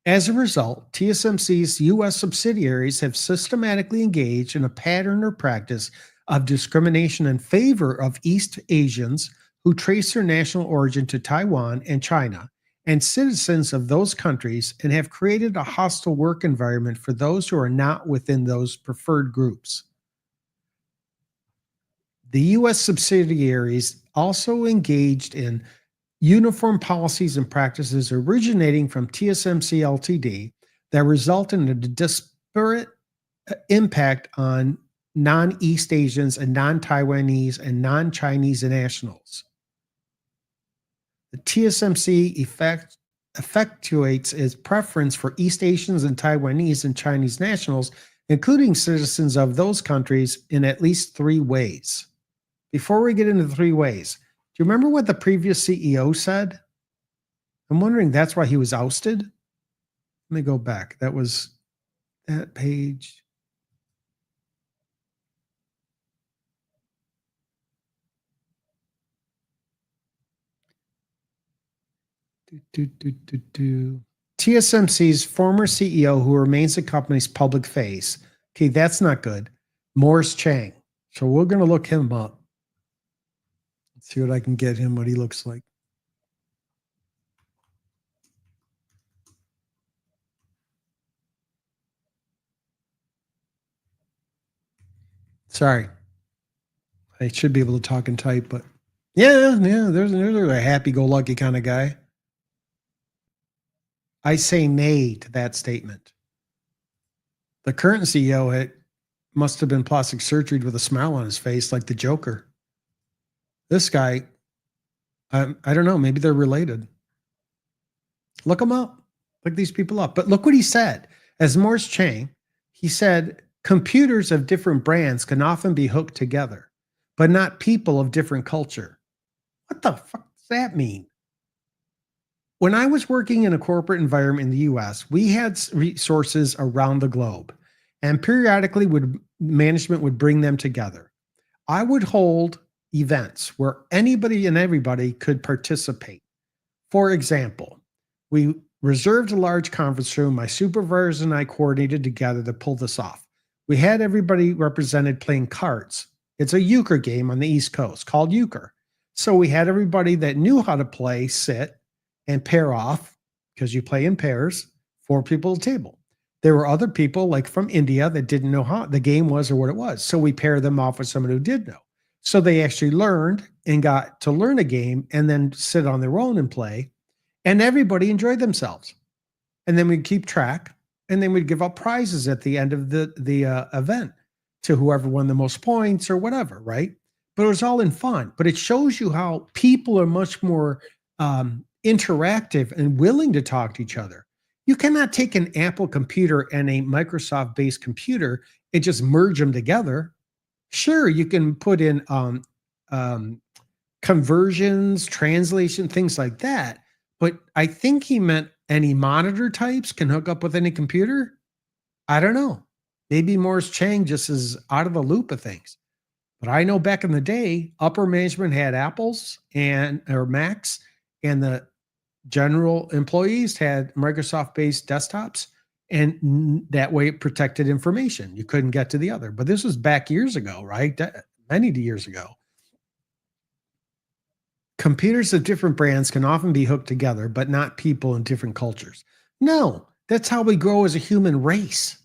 As a result, TSMC's U.S. subsidiaries have systematically engaged in a pattern or practice of discrimination in favor of East Asians who trace their national origin to Taiwan and China, and citizens of those countries, and have created a hostile work environment for those who are not within those preferred groups. The U.S. subsidiaries also engaged in uniform policies and practices originating from TSMC Ltd. that result in a disparate impact on non-East Asians and non-Taiwanese and non-Chinese nationals. The TSMC effectuates its preference for East Asians and Taiwanese and Chinese nationals, including citizens of those countries, in at least 3 ways. Before we get into the 3 ways, do you remember what the previous CEO said? I'm wondering that's why he was ousted. Let me go back. That was that page. TSMC's former CEO, who remains the company's public face. Okay, that's not good. Morris Chang. So we're going to look him up. Let's see what I can get him, what he looks like. Sorry. I should be able to talk and type, but yeah, there's a happy-go-lucky kind of guy. I say nay to that statement. The current CEO must have been plastic surgery with a smile on his face like the Joker. This guy, I don't know, maybe they're related. Look them up. Look these people up. But look what he said. As Morris Chang, he said, computers of different brands can often be hooked together, but not people of different culture. What the fuck does that mean? When I was working in a corporate environment in the US, we had resources around the globe, and periodically management would bring them together. I would hold events where anybody and everybody could participate. For example, we reserved a large conference room. My supervisor and I coordinated together to pull this off. We had everybody represented playing cards. It's a euchre game on the East Coast called euchre. So we had everybody that knew how to play sit and pair off, because you play in pairs, 4 people at a table. There were other people like from India that didn't know how the game was or what it was. So we paired them off with someone who did know. So they actually learned and got to learn a game and then sit on their own and play. And everybody enjoyed themselves. And then we'd keep track, and then we'd give out prizes at the end of the event to whoever won the most points or whatever, right? But it was all in fun. But it shows you how people are much more interactive and willing to talk to each other. You cannot take an Apple computer and a Microsoft-based computer and just merge them together. Sure, you can put in conversions, translation, things like that. But I think he meant any monitor types can hook up with any computer. I don't know. Maybe Morris Chang just is out of the loop of things. But I know back in the day, upper management had Apples and or Macs, and the general employees had Microsoft-based desktops, and that way it protected information. You couldn't get to the other. But this was back years ago, right? Many years ago. Computers of different brands can often be hooked together, but not people in different cultures. No, that's how we grow as a human race.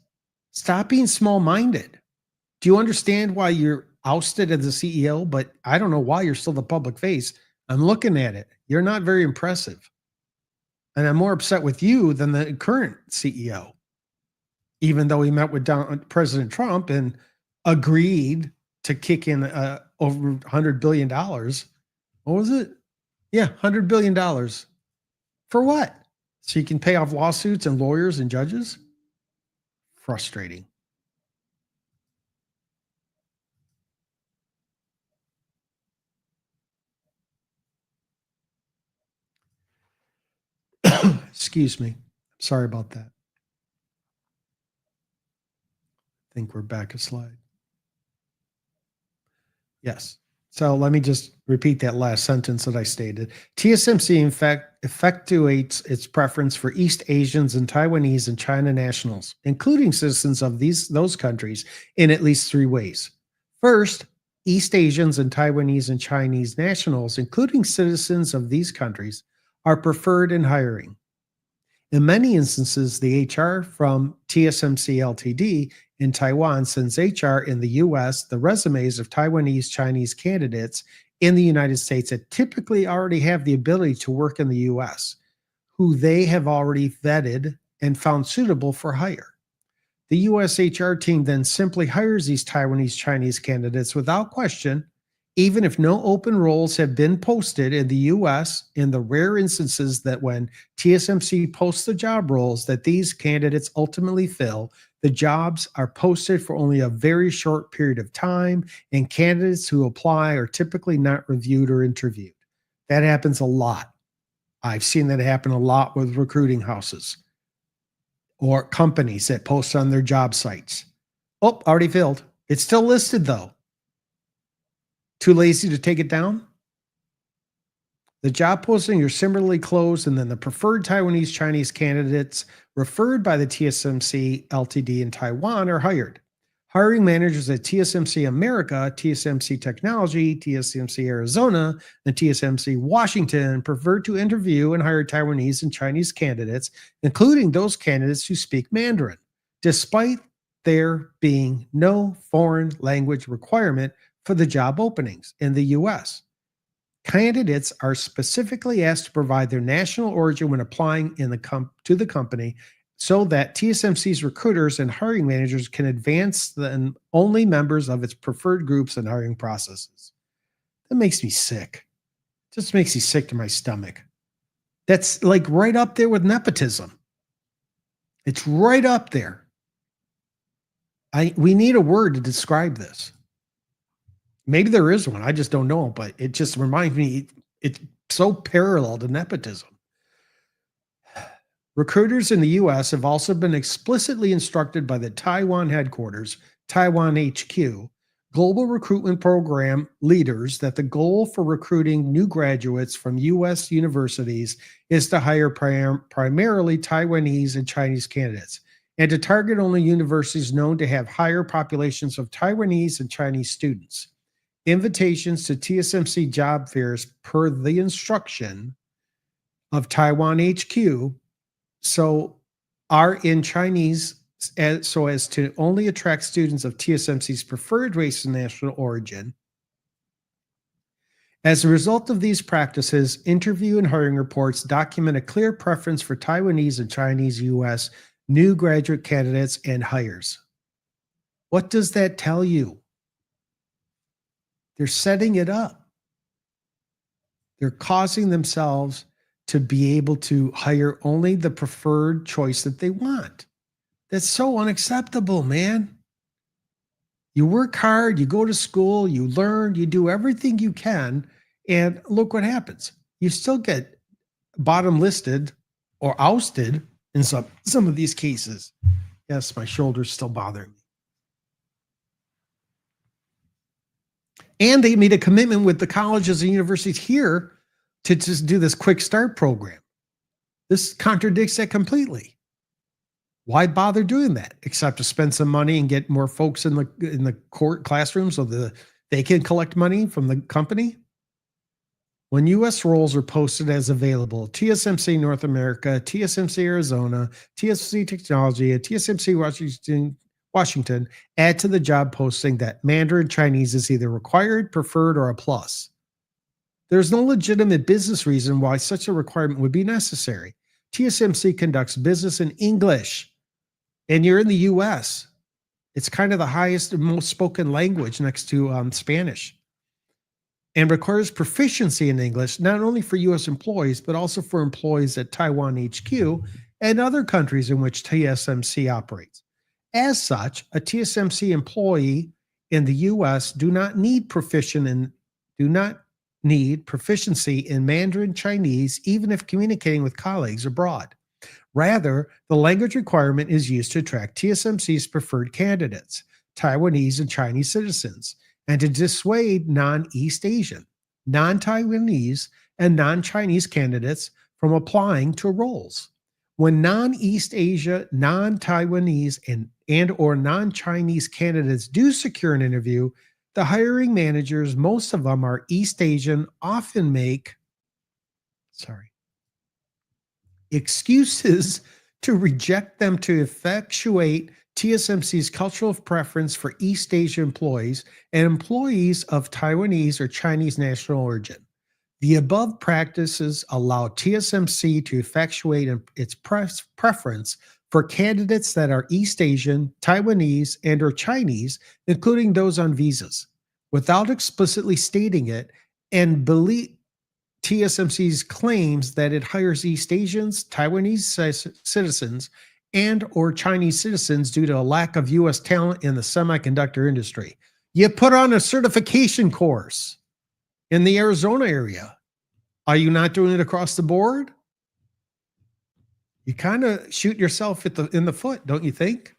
Stop being small minded. Do you understand why you're ousted as the CEO? But I don't know why you're still the public face. I'm looking at it. You're not very impressive. And I'm more upset with you than the current CEO, even though he met with President Trump and agreed to kick in over $100 billion. What was it? Yeah, $100 billion. For what? So you can pay off lawsuits and lawyers and judges? Frustrating. Excuse me. Sorry about that. I think we're back a slide. Yes. So let me just repeat that last sentence that I stated. TSMC, in fact, effectuates its preference for East Asians and Taiwanese and China nationals, including citizens of those countries, in at least three ways. First, East Asians and Taiwanese and Chinese nationals, including citizens of these countries, are preferred in hiring. In many instances, the HR from TSMC Ltd. In Taiwan sends HR in the US the resumes of Taiwanese Chinese candidates in the United States that typically already have the ability to work in the US, who they have already vetted and found suitable for hire. The US HR team then simply hires these Taiwanese Chinese candidates without question, even if no open roles have been posted in the US, in the rare instances that when TSMC posts the job roles that these candidates ultimately fill, the jobs are posted for only a very short period of time, and candidates who apply are typically not reviewed or interviewed. That happens a lot. I've seen that happen a lot with recruiting houses or companies that post on their job sites. Oh, already filled. It's still listed though. Too lazy to take it down? The job posting are similarly closed, and then the preferred Taiwanese Chinese candidates referred by the TSMC Ltd. In Taiwan are hired. Hiring managers at TSMC America, TSMC Technology, TSMC Arizona, and TSMC Washington prefer to interview and hire Taiwanese and Chinese candidates, including those candidates who speak Mandarin, despite there being no foreign language requirement for the job openings in the US. Candidates are specifically asked to provide their national origin when applying to the company so that TSMC's recruiters and hiring managers can advance the only members of its preferred groups and hiring processes. That makes me sick. Just makes me sick to my stomach. That's like right up there with nepotism. It's right up there. We need a word to describe this. Maybe there is one. I just don't know, but it just reminds me, it's so parallel to nepotism. Recruiters in the US have also been explicitly instructed by the Taiwan headquarters, Taiwan HQ, global recruitment program leaders that the goal for recruiting new graduates from US universities is to hire primarily Taiwanese and Chinese candidates, and to target only universities known to have higher populations of Taiwanese and Chinese students. Invitations to TSMC job fairs per the instruction of Taiwan HQ are in Chinese so as to only attract students of TSMC's preferred race and national origin. As a result of these practices, interview and hiring reports document a clear preference for Taiwanese and Chinese US new graduate candidates and hires. What does that tell you? They're setting it up. They're causing themselves to be able to hire only the preferred choice that they want. That's so unacceptable, man. You work hard, you go to school, you learn, you do everything you can, and look what happens. You still get bottom listed or ousted in some of these cases. Yes, my shoulder's still bothering me. And they made a commitment with the colleges and universities here to just do this quick start program. This contradicts that completely. Why bother doing that except to spend some money and get more folks in the court classroom so they can collect money from the company? When U.S. roles are posted as available, TSMC North America, TSMC Arizona, TSMC Technology, and TSMC Washington add to the job posting that Mandarin Chinese is either required, preferred, or a plus. There's no legitimate business reason why such a requirement would be necessary. TSMC conducts business in English, and you're in the U.S. It's kind of the highest and most spoken language next to Spanish, and requires proficiency in English, not only for U.S. employees, but also for employees at Taiwan HQ and other countries in which TSMC operates. As such, a TSMC employee in the U.S. do not need proficiency in Mandarin Chinese, even if communicating with colleagues abroad. Rather, the language requirement is used to attract TSMC's preferred candidates, Taiwanese and Chinese citizens, and to dissuade non-East Asian, non-Taiwanese, and non-Chinese candidates from applying to roles. When non-East Asia, non-Taiwanese, and or non-Chinese candidates do secure an interview, the hiring managers, most of them are East Asian, often make excuses to reject them to effectuate TSMC's cultural preference for East Asia employees and employees of Taiwanese or Chinese national origin. The above practices allow TSMC to effectuate its preference for candidates that are East Asian, Taiwanese, and or Chinese, including those on visas, without explicitly stating it, and believe TSMC's claims that it hires East Asians, Taiwanese citizens, and or Chinese citizens due to a lack of U.S. talent in the semiconductor industry. You put on a certification course in the Arizona area. Are you not doing it across the board? You kind of shoot yourself in the foot, don't you think?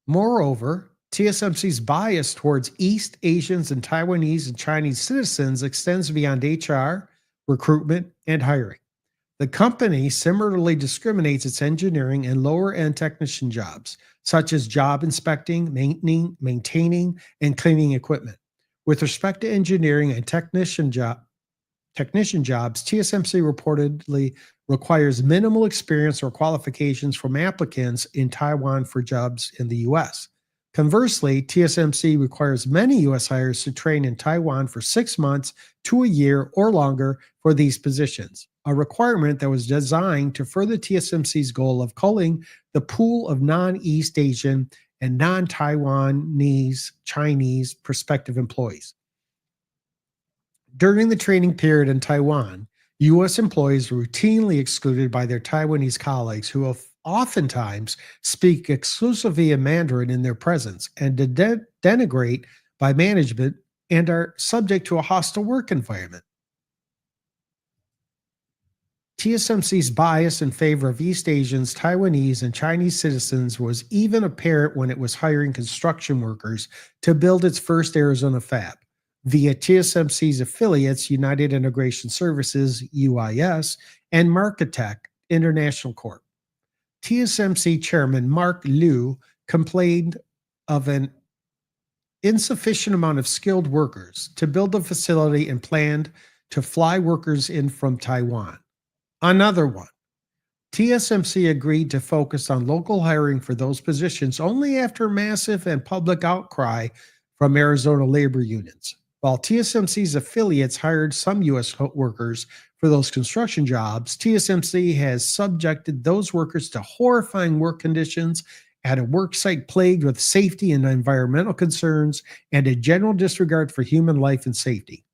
Moreover, TSMC's bias towards East Asians and Taiwanese and Chinese citizens extends beyond HR, recruitment, and hiring. The company similarly discriminates its engineering and lower-end technician jobs, such as job inspecting, maintaining, and cleaning equipment. With respect to engineering and technician jobs, TSMC reportedly requires minimal experience or qualifications from applicants in Taiwan for jobs in the U.S. Conversely, TSMC requires many U.S. hires to train in Taiwan for 6 months to a year or longer for these positions, a requirement that was designed to further TSMC's goal of culling the pool of non-East Asian and non-Taiwanese Chinese prospective employees. During the training period in Taiwan, U.S. employees were routinely excluded by their Taiwanese colleagues who oftentimes speak exclusively in Mandarin in their presence and denigrate by management and are subject to a hostile work environment. TSMC's bias in favor of East Asians, Taiwanese, and Chinese citizens was even apparent when it was hiring construction workers to build its first Arizona fab via TSMC's affiliates United Integration Services, UIS, and Marketech International Corp. TSMC chairman Mark Liu complained of an insufficient amount of skilled workers to build the facility and planned to fly workers in from Taiwan. Another one. TSMC agreed to focus on local hiring for those positions only after massive and public outcry from Arizona labor unions. While TSMC's affiliates hired some U.S. workers for those construction jobs, TSMC has subjected those workers to horrifying work conditions at a work site plagued with safety and environmental concerns and a general disregard for human life and safety.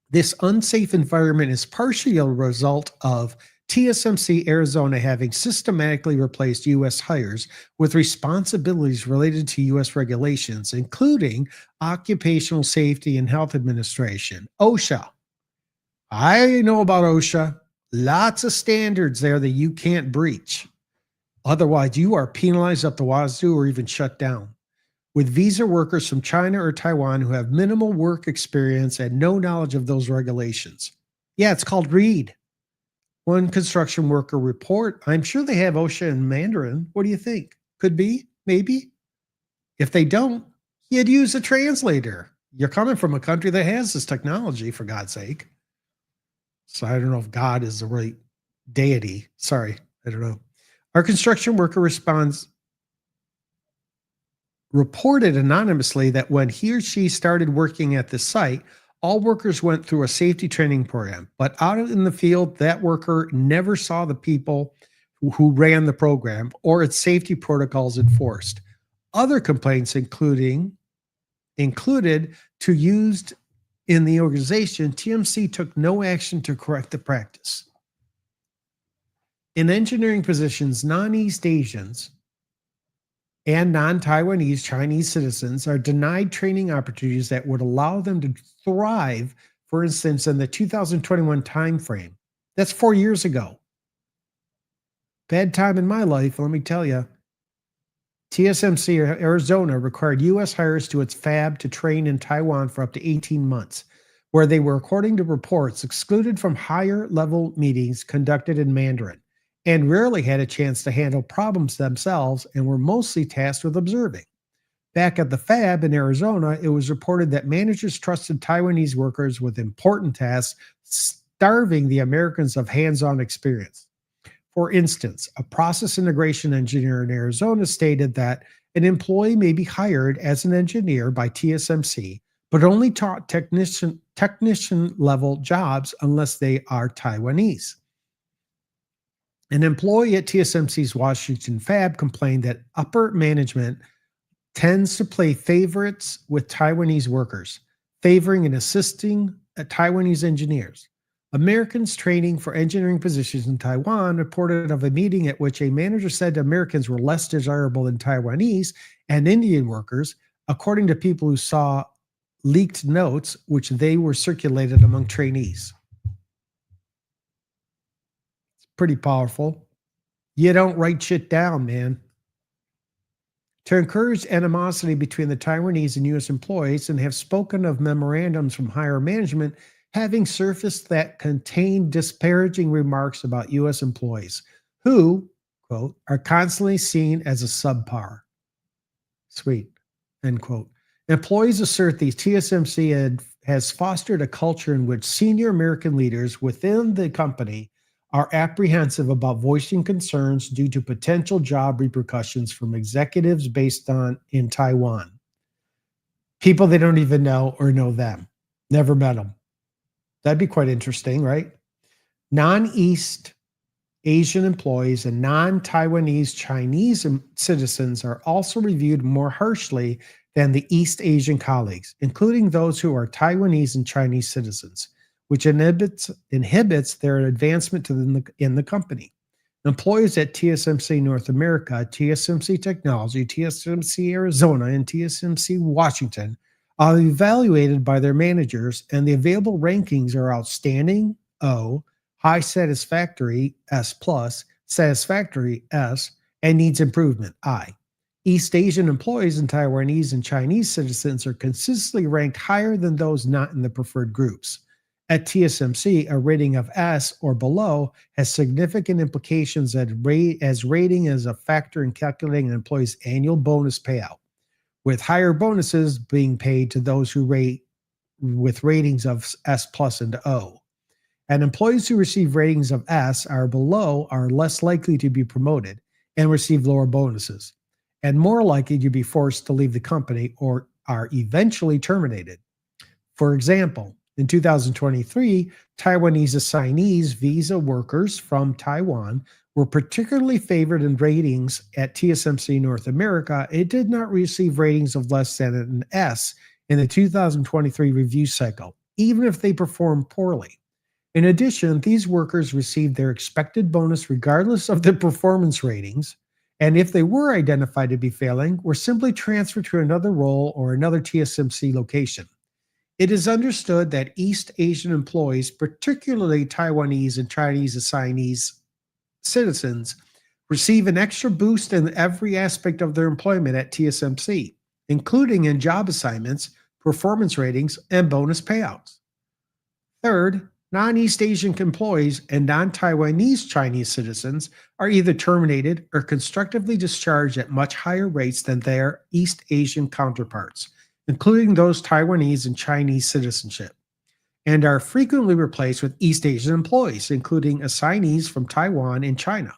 This unsafe environment is partially a result of TSMC Arizona having systematically replaced U.S. hires with responsibilities related to U.S. regulations, including Occupational Safety and Health Administration, OSHA. I know about OSHA. Lots of standards there that you can't breach. Otherwise, you are penalized up the wazoo or even shut down. with visa workers from China or Taiwan who have minimal work experience and no knowledge of those regulations. Yeah, it's called READ. One construction worker report. I'm sure they have OSHA and Mandarin. What do you think? Could be, maybe. If they don't, you'd use a translator. You're coming from a country that has this technology, for God's sake. So I don't know if God is the right deity. Sorry, I don't know. Our construction worker reported anonymously that when he or she started working at the site, all workers went through a safety training program. But out in the field, that worker never saw the people who ran the program or its safety protocols enforced. Other complaints included to used in the organization, TMC took no action to correct the practice. In engineering positions, non-East Asians and non-Taiwanese Chinese citizens are denied training opportunities that would allow them to thrive, for instance, in the 2021 timeframe. That's 4 years ago. Bad time in my life, let me tell you. TSMC Arizona required U.S. hires to its fab to train in Taiwan for up to 18 months, where they were, according to reports, excluded from higher-level meetings conducted in Mandarin and rarely had a chance to handle problems themselves and were mostly tasked with observing. Back at the fab in Arizona, it was reported that managers trusted Taiwanese workers with important tasks, starving the Americans of hands-on experience. For instance, a process integration engineer in Arizona stated that an employee may be hired as an engineer by TSMC, but only taught technician-level jobs unless they are Taiwanese. An employee at TSMC's Washington fab complained that upper management tends to play favorites with Taiwanese workers, favoring and assisting Taiwanese engineers. Americans training for engineering positions in Taiwan reported of a meeting at which a manager said Americans were less desirable than Taiwanese and Indian workers, according to people who saw leaked notes which they were circulated among trainees. Pretty powerful. You don't write shit down, man. To encourage animosity between the Taiwanese and U.S. employees, and have spoken of memorandums from higher management having surfaced that contain disparaging remarks about U.S. employees who, quote, are constantly seen as a subpar. Sweet, end quote. Employees assert the TSMC has fostered a culture in which senior American leaders within the company are apprehensive about voicing concerns due to potential job repercussions from executives based in Taiwan. People they don't even know or know them. Never met them. That'd be quite interesting, right? Non-East Asian employees and non-Taiwanese Chinese citizens are also reviewed more harshly than the East Asian colleagues, including those who are Taiwanese and Chinese citizens, which inhibits their advancement in the company. Employees at TSMC North America, TSMC Technology, TSMC Arizona, and TSMC Washington are evaluated by their managers, and the available rankings are outstanding, O, high satisfactory, S+, satisfactory, S, and needs improvement, I. East Asian employees and Taiwanese and Chinese citizens are consistently ranked higher than those not in the preferred groups. At TSMC, a rating of S or below has significant implications as rating as a factor in calculating an employee's annual bonus payout, with higher bonuses being paid to those who rate with ratings of S+ and O. And employees who receive ratings of S or below are less likely to be promoted and receive lower bonuses, and more likely to be forced to leave the company or are eventually terminated. For example, in 2023, Taiwanese assignees visa workers from Taiwan were particularly favored in ratings at TSMC North America. It did not receive ratings of less than an S in the 2023 review cycle, even if they performed poorly. In addition, these workers received their expected bonus regardless of their performance ratings, and if they were identified to be failing, were simply transferred to another role or another TSMC location. It is understood that East Asian employees, particularly Taiwanese and Chinese assignees citizens, receive an extra boost in every aspect of their employment at TSMC. including in job assignments, performance ratings, and bonus payouts. Third, non-East Asian employees and non-Taiwanese Chinese citizens are either terminated or constructively discharged at much higher rates than their East Asian counterparts, including those Taiwanese and Chinese citizenship, and are frequently replaced with East Asian employees, including assignees from Taiwan and China.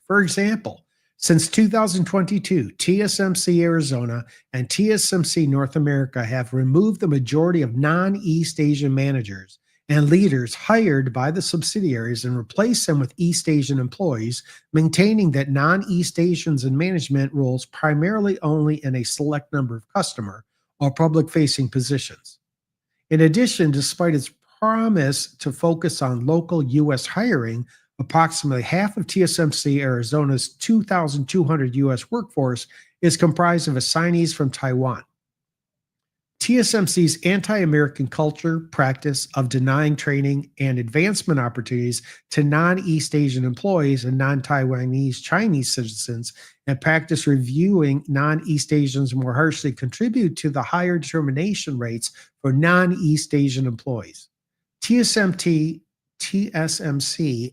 For example, since 2022, TSMC Arizona and TSMC North America have removed the majority of non-East Asian managers and leaders hired by the subsidiaries and replaced them with East Asian employees, maintaining that non-East Asians in management roles primarily only in a select number of customer or public-facing positions. In addition, despite its promise to focus on local U.S. hiring, approximately half of TSMC Arizona's 2,200 U.S. workforce is comprised of assignees from Taiwan. TSMC's anti-American culture, practice of denying training and advancement opportunities to non-East Asian employees and non-Taiwanese Chinese citizens, and practice reviewing non-East Asians more harshly contribute to the higher termination rates for non-East Asian employees. TSMC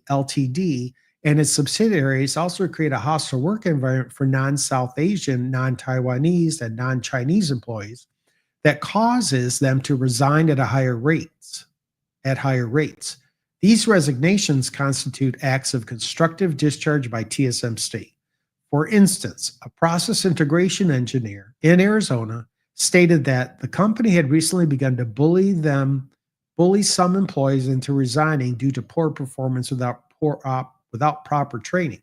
Ltd. And its subsidiaries also create a hostile work environment for non-South Asian, non-Taiwanese, and non-Chinese employees that causes them to resign at higher rates. These resignations constitute acts of constructive discharge by TSMC. For instance, a process integration engineer in Arizona stated that the company had recently begun to bully some employees into resigning due to poor performance without proper training,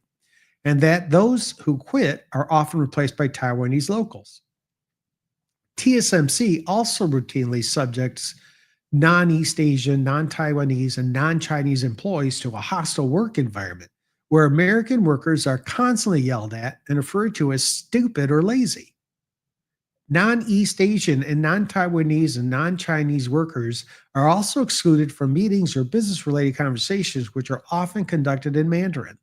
and that those who quit are often replaced by Taiwanese locals. TSMC also routinely subjects non-East Asian, non-Taiwanese, and non-Chinese employees to a hostile work environment where American workers are constantly yelled at and referred to as stupid or lazy. Non-East Asian and non-Taiwanese and non-Chinese workers are also excluded from meetings or business-related conversations, which are often conducted in Mandarin.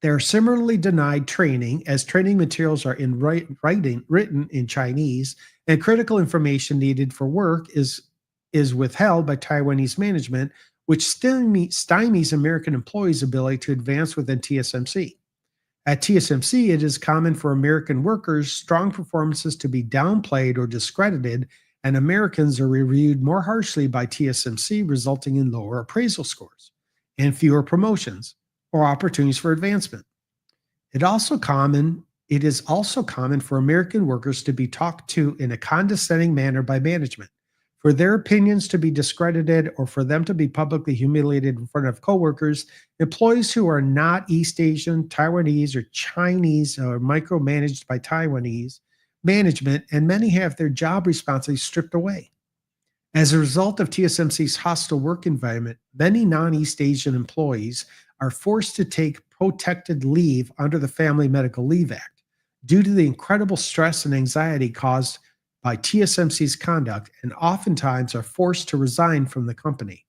They are similarly denied training, as training materials are written in Chinese, and critical information needed for work is withheld by Taiwanese management, which stymies American employees' ability to advance within TSMC. At TSMC, it is common for American workers' strong performances to be downplayed or discredited, and Americans are reviewed more harshly by TSMC, resulting in lower appraisal scores and fewer promotions or opportunities for advancement. It is also common for American workers to be talked to in a condescending manner by management, for their opinions to be discredited, or for them to be publicly humiliated in front of coworkers. Employees who are not East Asian, Taiwanese, or Chinese are micromanaged by Taiwanese management, and many have their job responsibilities stripped away. As a result of TSMC's hostile work environment, many non-East Asian employees are forced to take protected leave under the Family Medical Leave Act due to the incredible stress and anxiety caused by TSMC's conduct, and oftentimes are forced to resign from the company,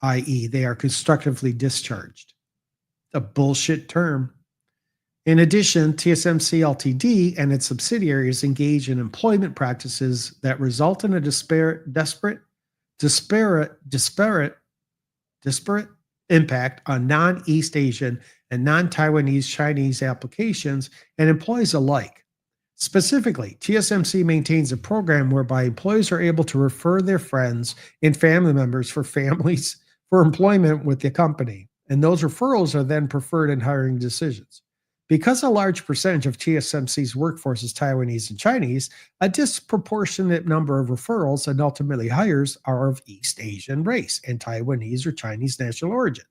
i.e., they are constructively discharged. A bullshit term. In addition, TSMC Ltd. And its subsidiaries engage in employment practices that result in a disparate impact on non-East Asian and non-Taiwanese Chinese applications and employees alike. Specifically, TSMC maintains a program whereby employees are able to refer their friends and family members for employment with the company, and those referrals are then preferred in hiring decisions. Because a large percentage of TSMC's workforce is Taiwanese and Chinese, a disproportionate number of referrals and ultimately hires are of East Asian race and Taiwanese or Chinese national origin.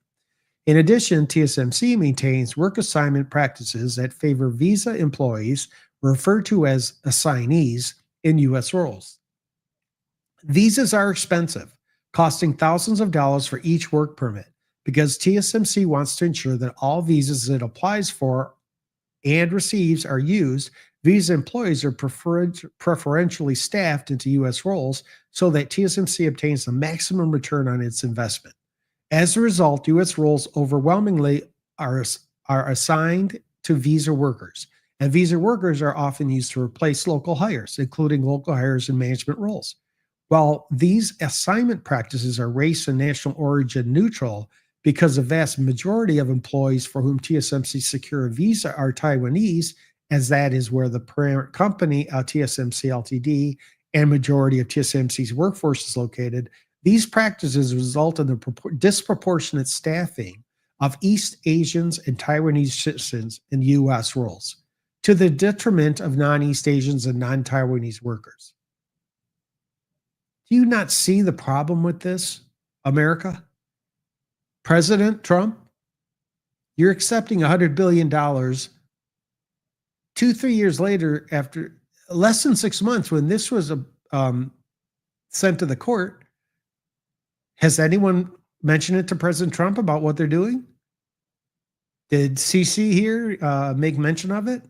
In addition, TSMC maintains work assignment practices that favor visa employees, referred to as assignees, in U.S. roles. Visas are expensive, costing thousands of dollars for each work permit, because TSMC wants to ensure that all visas it applies for and receives are used. Visa employees are preferentially staffed into U.S. roles so that TSMC obtains the maximum return on its investment. As a result, U.S. roles overwhelmingly are assigned to visa workers, And visa workers are often used to replace local hires, including local hires in management roles. While these assignment practices are race and national origin neutral, because the vast majority of employees for whom TSMC secure a visa are Taiwanese, as that is where the parent company, TSMC Ltd, and majority of TSMC's workforce is located, these practices result in the disproportionate staffing of East Asians and Taiwanese citizens in U.S. roles, to the detriment of non-East Asians and non-Taiwanese workers. Do you not see the problem with this, America? President Trump, you're accepting $100 billion 2-3 years later, after less than 6 months, when this was sent to the court. Has anyone mentioned it to President Trump about what they're doing? Did CC here make mention of it?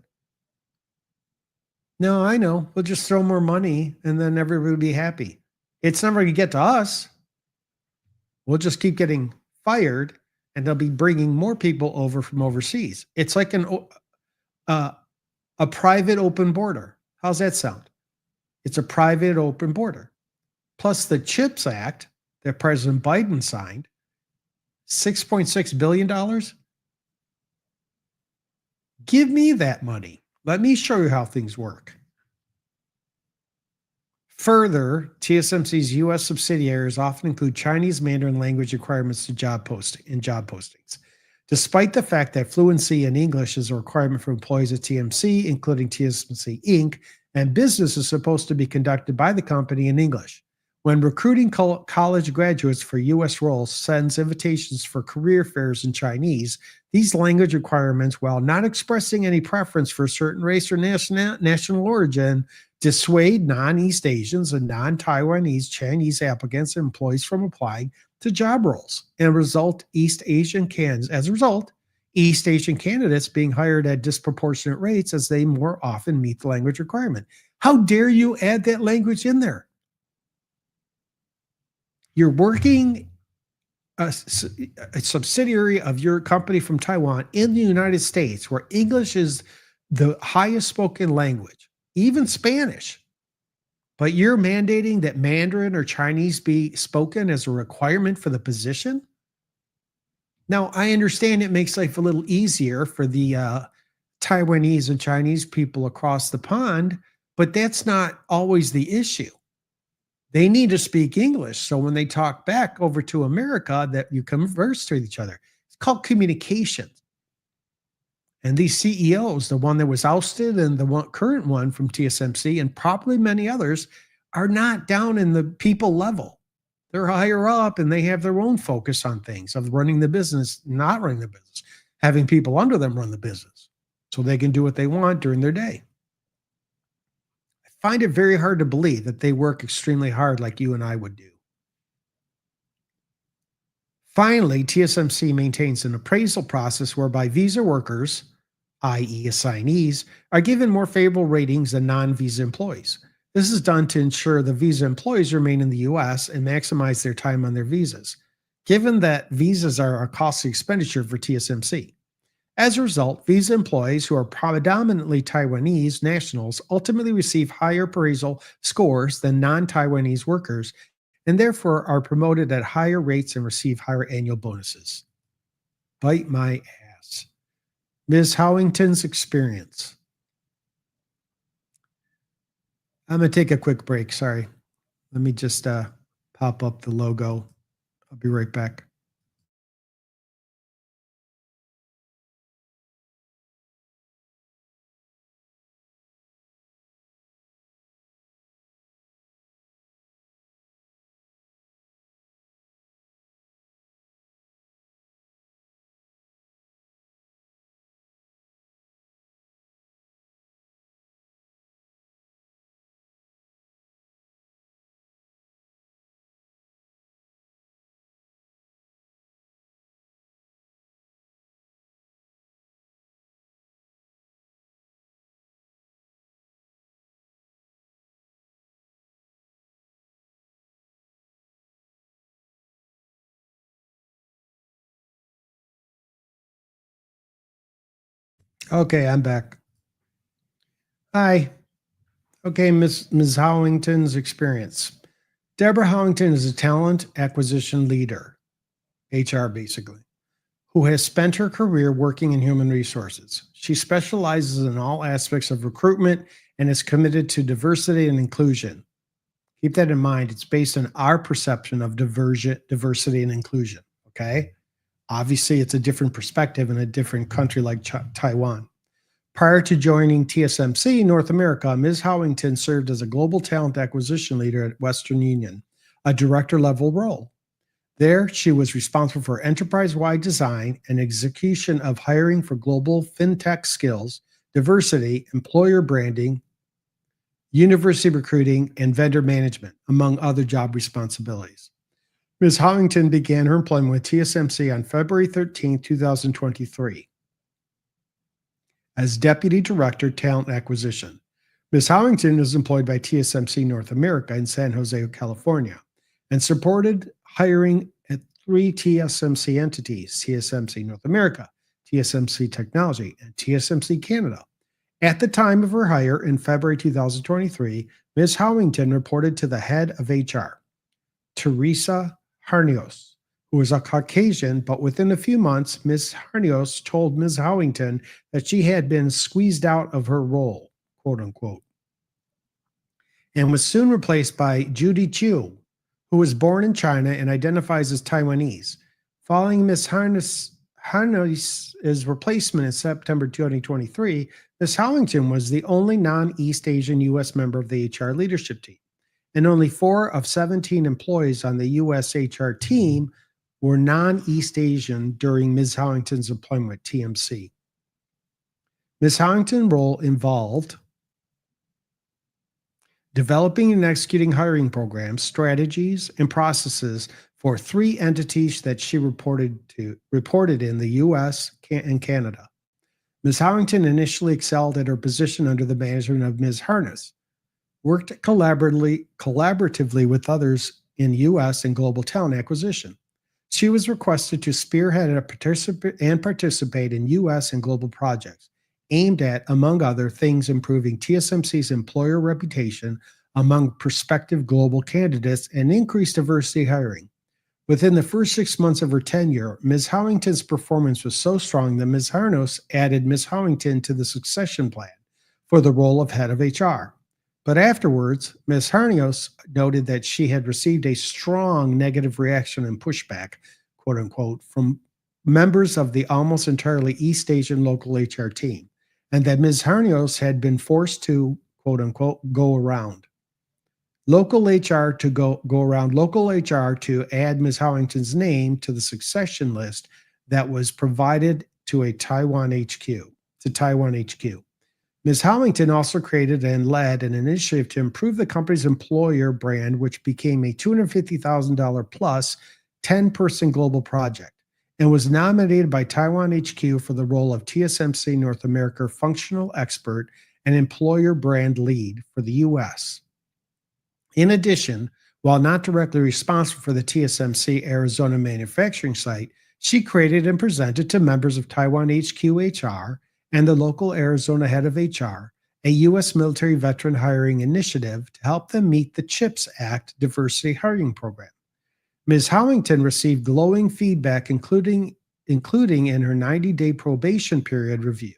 No, I know. We'll just throw more money and then everybody will be happy. It's never going to get to us. We'll just keep getting fired and they'll be bringing more people over from overseas. It's like a private open border. How's that sound? It's a private open border. Plus the CHIPS Act that President Biden signed, $6.6 billion. Give me that money. Let me show you how things work. Further, TSMC's U.S. subsidiaries often include Chinese Mandarin language requirements to job postings. Despite the fact that fluency in English is a requirement for employees at TSMC, including TSMC Inc., and business is supposed to be conducted by the company in English. When recruiting college graduates for U.S. roles sends invitations for career fairs in Chinese, these language requirements, while not expressing any preference for a certain race or national origin, dissuade non-East Asians and non-Taiwanese Chinese applicants and employees from applying to job roles, and as a result, East Asian candidates being hired at disproportionate rates as they more often meet the language requirement. How dare you add that language in there? You're working a subsidiary of your company from Taiwan in the United States, where English is the highest spoken language, even Spanish. But you're mandating that Mandarin or Chinese be spoken as a requirement for the position? Now, I understand it makes life a little easier for the Taiwanese and Chinese people across the pond, but that's not always the issue. They need to speak English. So when they talk back over to America, that you converse to each other. It's called communication. And these CEOs, the one that was ousted and the current one from TSMC and probably many others, are not down in the people level. They're higher up and they have their own focus on things of running the business, not running the business, having people under them run the business so they can do what they want during their day. Find it very hard to believe that they work extremely hard like you and I would do. Finally, TSMC maintains an appraisal process whereby visa workers, i.e. assignees, are given more favorable ratings than non-visa employees. This is done to ensure the visa employees remain in the U.S. and maximize their time on their visas, given that visas are a costly expenditure for TSMC. As a result, visa employees who are predominantly Taiwanese nationals ultimately receive higher appraisal scores than non-Taiwanese workers and therefore are promoted at higher rates and receive higher annual bonuses. Bite my ass. Ms. Howington's experience. I'm going to take a quick break. Sorry. Let me just pop up the logo. I'll be right back. Okay, I'm back. Hi. Okay, Ms. Howington's experience. Deborah Howington is a talent acquisition leader, HR basically, who has spent her career working in human resources. She specializes in all aspects of recruitment and is committed to diversity and inclusion. Keep that in mind. It's based on our perception of diversity and inclusion. Okay. Obviously, it's a different perspective in a different country like Taiwan. Prior to joining TSMC North America, Ms. Howington served as a global talent acquisition leader at Western Union, a director level role. There, she was responsible for enterprise wide design and execution of hiring for global fintech skills, diversity, employer branding, university recruiting, and vendor management, among other job responsibilities. Ms. Howington began her employment with TSMC on February 13, 2023, as Deputy Director, Talent Acquisition. Ms. Howington is employed by TSMC North America in San Jose, California, and supported hiring at 3 TSMC entities: TSMC North America, TSMC Technology, and TSMC Canada. At the time of her hire in February 2023, Ms. Howington reported to the head of HR, Teresa Harnios, who was a Caucasian, but within a few months, Ms. Harnios told Ms. Howington that she had been squeezed out of her role, quote unquote, and was soon replaced by Judy Chu, who was born in China and identifies as Taiwanese. Following Ms. Harnios' replacement in September 2023, Ms. Howington was the only non-East Asian U.S. member of the HR leadership team, and only 4 of 17 employees on the U.S. HR team were non-East Asian during Ms. Howington's employment with TMC. Ms. Howington's role involved developing and executing hiring programs, strategies, and processes for 3 entities that she reported in the U.S. and Canada. Ms. Howington initially excelled at her position under the management of Ms. Harness, worked collaboratively with others in U.S. and global talent acquisition. She was requested to spearhead and participate in U.S. and global projects aimed at, among other things, improving TSMC's employer reputation among prospective global candidates and increased diversity hiring. Within the first 6 months of her tenure, Ms. Howington's performance was so strong that Ms. Harnos added Ms. Howington to the succession plan for the role of head of HR. But afterwards, Ms. Harnios noted that she had received a strong negative reaction and pushback, quote unquote, from members of the almost entirely East Asian local HR team, and that Ms. Harnios had been forced to, quote unquote, go around local HR to add Ms. Howington's name to the succession list that was provided to Taiwan HQ. Ms. Howington also created and led an initiative to improve the company's employer brand, which became a $250,000 plus 10-person global project, and was nominated by Taiwan HQ for the role of TSMC North America functional expert and employer brand lead for the U.S. In addition, while not directly responsible for the TSMC Arizona manufacturing site, she created and presented to members of Taiwan HQ HR and the local Arizona head of HR a U.S. military veteran hiring initiative to help them meet the CHIPS Act diversity hiring program. Ms. Howington received glowing feedback, including in her 90-day probation period review,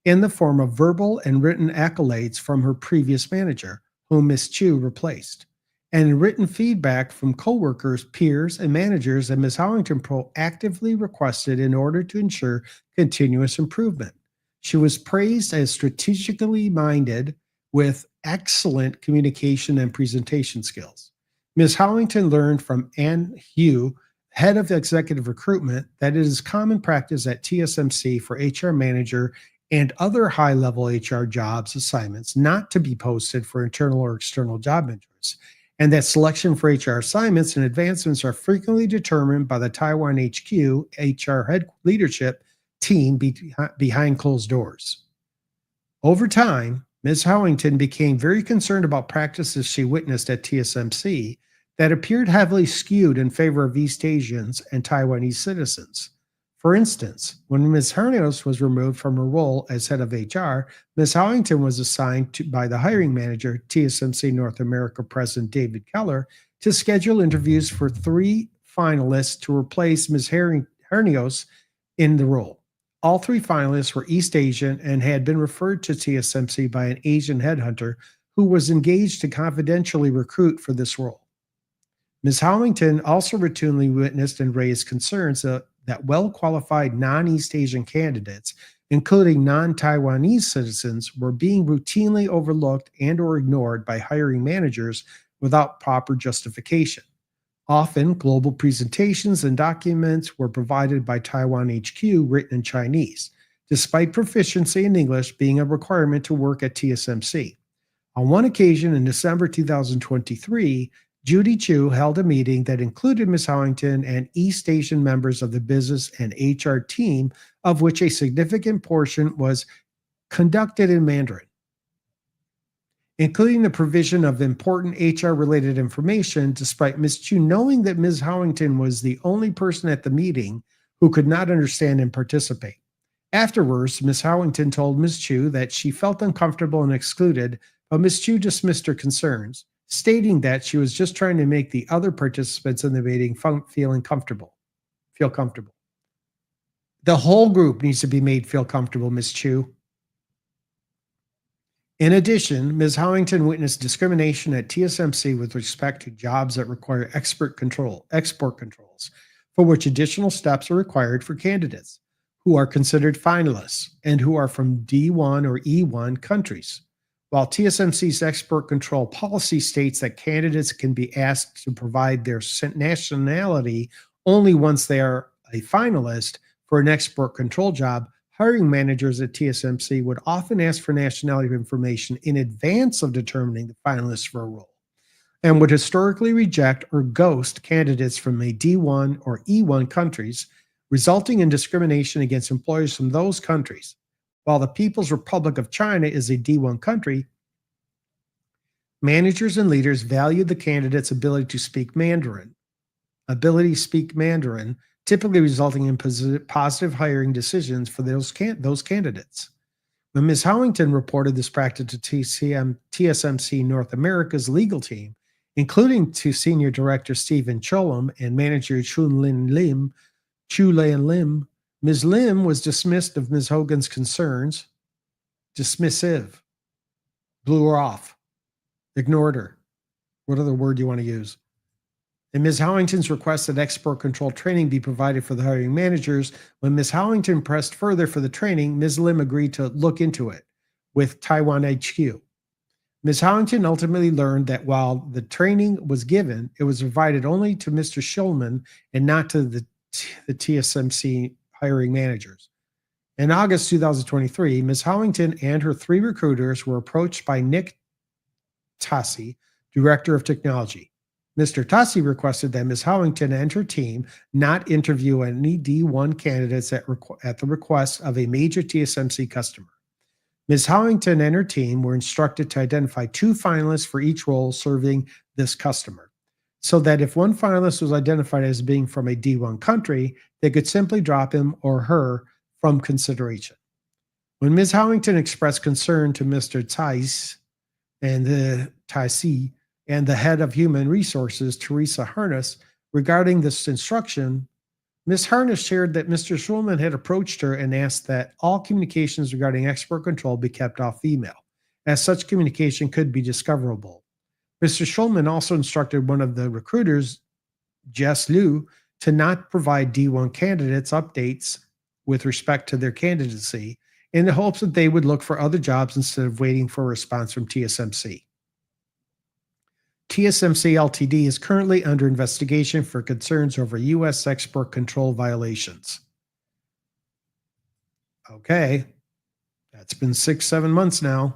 in the form of verbal and written accolades from her previous manager, whom Ms. Chu replaced, and written feedback from coworkers, peers, and managers that Ms. Howington proactively requested in order to ensure continuous improvement. She was praised as strategically minded with excellent communication and presentation skills. Ms. Howington learned from Ann Hugh, head of executive recruitment, that it is common practice at TSMC for HR manager and other high-level HR jobs assignments not to be posted for internal or external job interests, and that selection for HR assignments and advancements are frequently determined by the Taiwan HQ HR head leadership team behind closed doors. Over time, Ms. Howington became very concerned about practices she witnessed at TSMC that appeared heavily skewed in favor of East Asians and Taiwanese citizens. For instance, when Ms. Harnios was removed from her role as head of HR, Ms. Howington was assigned by the hiring manager, TSMC North America President David Keller, to schedule interviews for 3 finalists to replace Ms. Harnios in the role. All 3 finalists were East Asian and had been referred to TSMC by an Asian headhunter who was engaged to confidentially recruit for this role. Ms. Howington also routinely witnessed and raised concerns that well-qualified non-East Asian candidates, including non-Taiwanese citizens, were being routinely overlooked and or ignored by hiring managers without proper justification. Often, global presentations and documents were provided by Taiwan HQ written in Chinese, despite proficiency in English being a requirement to work at TSMC. On one occasion in December 2023, Judy Chu held a meeting that included Ms. Howington and East Asian members of the business and HR team, of which a significant portion was conducted in Mandarin, including the provision of important HR-related information, despite Ms. Chu knowing that Ms. Howington was the only person at the meeting who could not understand and participate. Afterwards, Ms. Howington told Ms. Chu that she felt uncomfortable and excluded, but Ms. Chu dismissed her concerns, stating that she was just trying to make the other participants in the meeting feel comfortable. The whole group needs to be made feel comfortable, Ms. Chu. In addition, Ms. Howington witnessed discrimination at TSMC with respect to jobs that require export controls, for which additional steps are required for candidates who are considered finalists and who are from D1 or E1 countries. While TSMC's export control policy states that candidates can be asked to provide their nationality only once they are a finalist for an export control job, hiring managers at TSMC would often ask for nationality information in advance of determining the finalists for a role, and would historically reject or ghost candidates from a D1 or E1 countries, resulting in discrimination against employers from those countries. While the People's Republic of China is a D1 country, managers and leaders valued the candidate's ability to speak Mandarin, typically resulting in positive hiring decisions for those candidates. When Ms. Howington reported this practice to TSMC North America's legal team, including to Senior Director Stephen Cholum and Manager Chu Lian Lim, Ms. Lim was dismissed of Ms. Hogan's concerns, dismissive, blew her off, ignored her. What other word do you want to use? And Ms. Howington's request that export control training be provided for the hiring managers. When Ms. Howington pressed further for the training, Ms. Lim agreed to look into it with Taiwan HQ. Ms. Howington ultimately learned that while the training was given, it was provided only to Mr. Schulman and not to the TSMC hiring managers. In August 2023, Ms. Howington and her 3 recruiters were approached by Nick Tassi, Director of Technology. Mr. Tassi requested that Ms. Howington and her team not interview any D1 candidates at the request of a major TSMC customer. Ms. Howington and her team were instructed to identify 2 finalists for each role serving this customer, so that if one finalist was identified as being from a D1 country, they could simply drop him or her from consideration. When Ms. Howington expressed concern to Mr. Tassi and the head of human resources, Teresa Harness, regarding this instruction, Ms. Harness shared that Mr. Schulman had approached her and asked that all communications regarding export control be kept off email, as such communication could be discoverable. Mr. Schulman also instructed one of the recruiters, Jess Liu, to not provide D1 candidates updates with respect to their candidacy in the hopes that they would look for other jobs instead of waiting for a response from TSMC. TSMC Ltd is currently under investigation for concerns over U.S. export control violations. Okay, that's been 6-7 months now.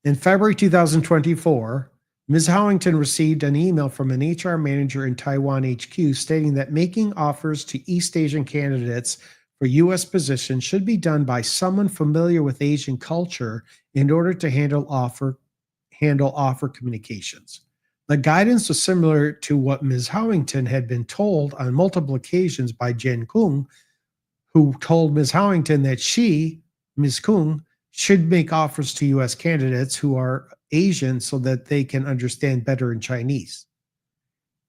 In February 2024, Ms. Howington received an email from an HR manager in Taiwan HQ stating that making offers to East Asian candidates for U.S. positions should be done by someone familiar with Asian culture in order to handle offer communications. The guidance was similar to what Ms. Howington had been told on multiple occasions by Jen Kung, who told Ms. Howington that she, Ms. Kung, should make offers to U.S. candidates who are Asian so that they can understand better in Chinese.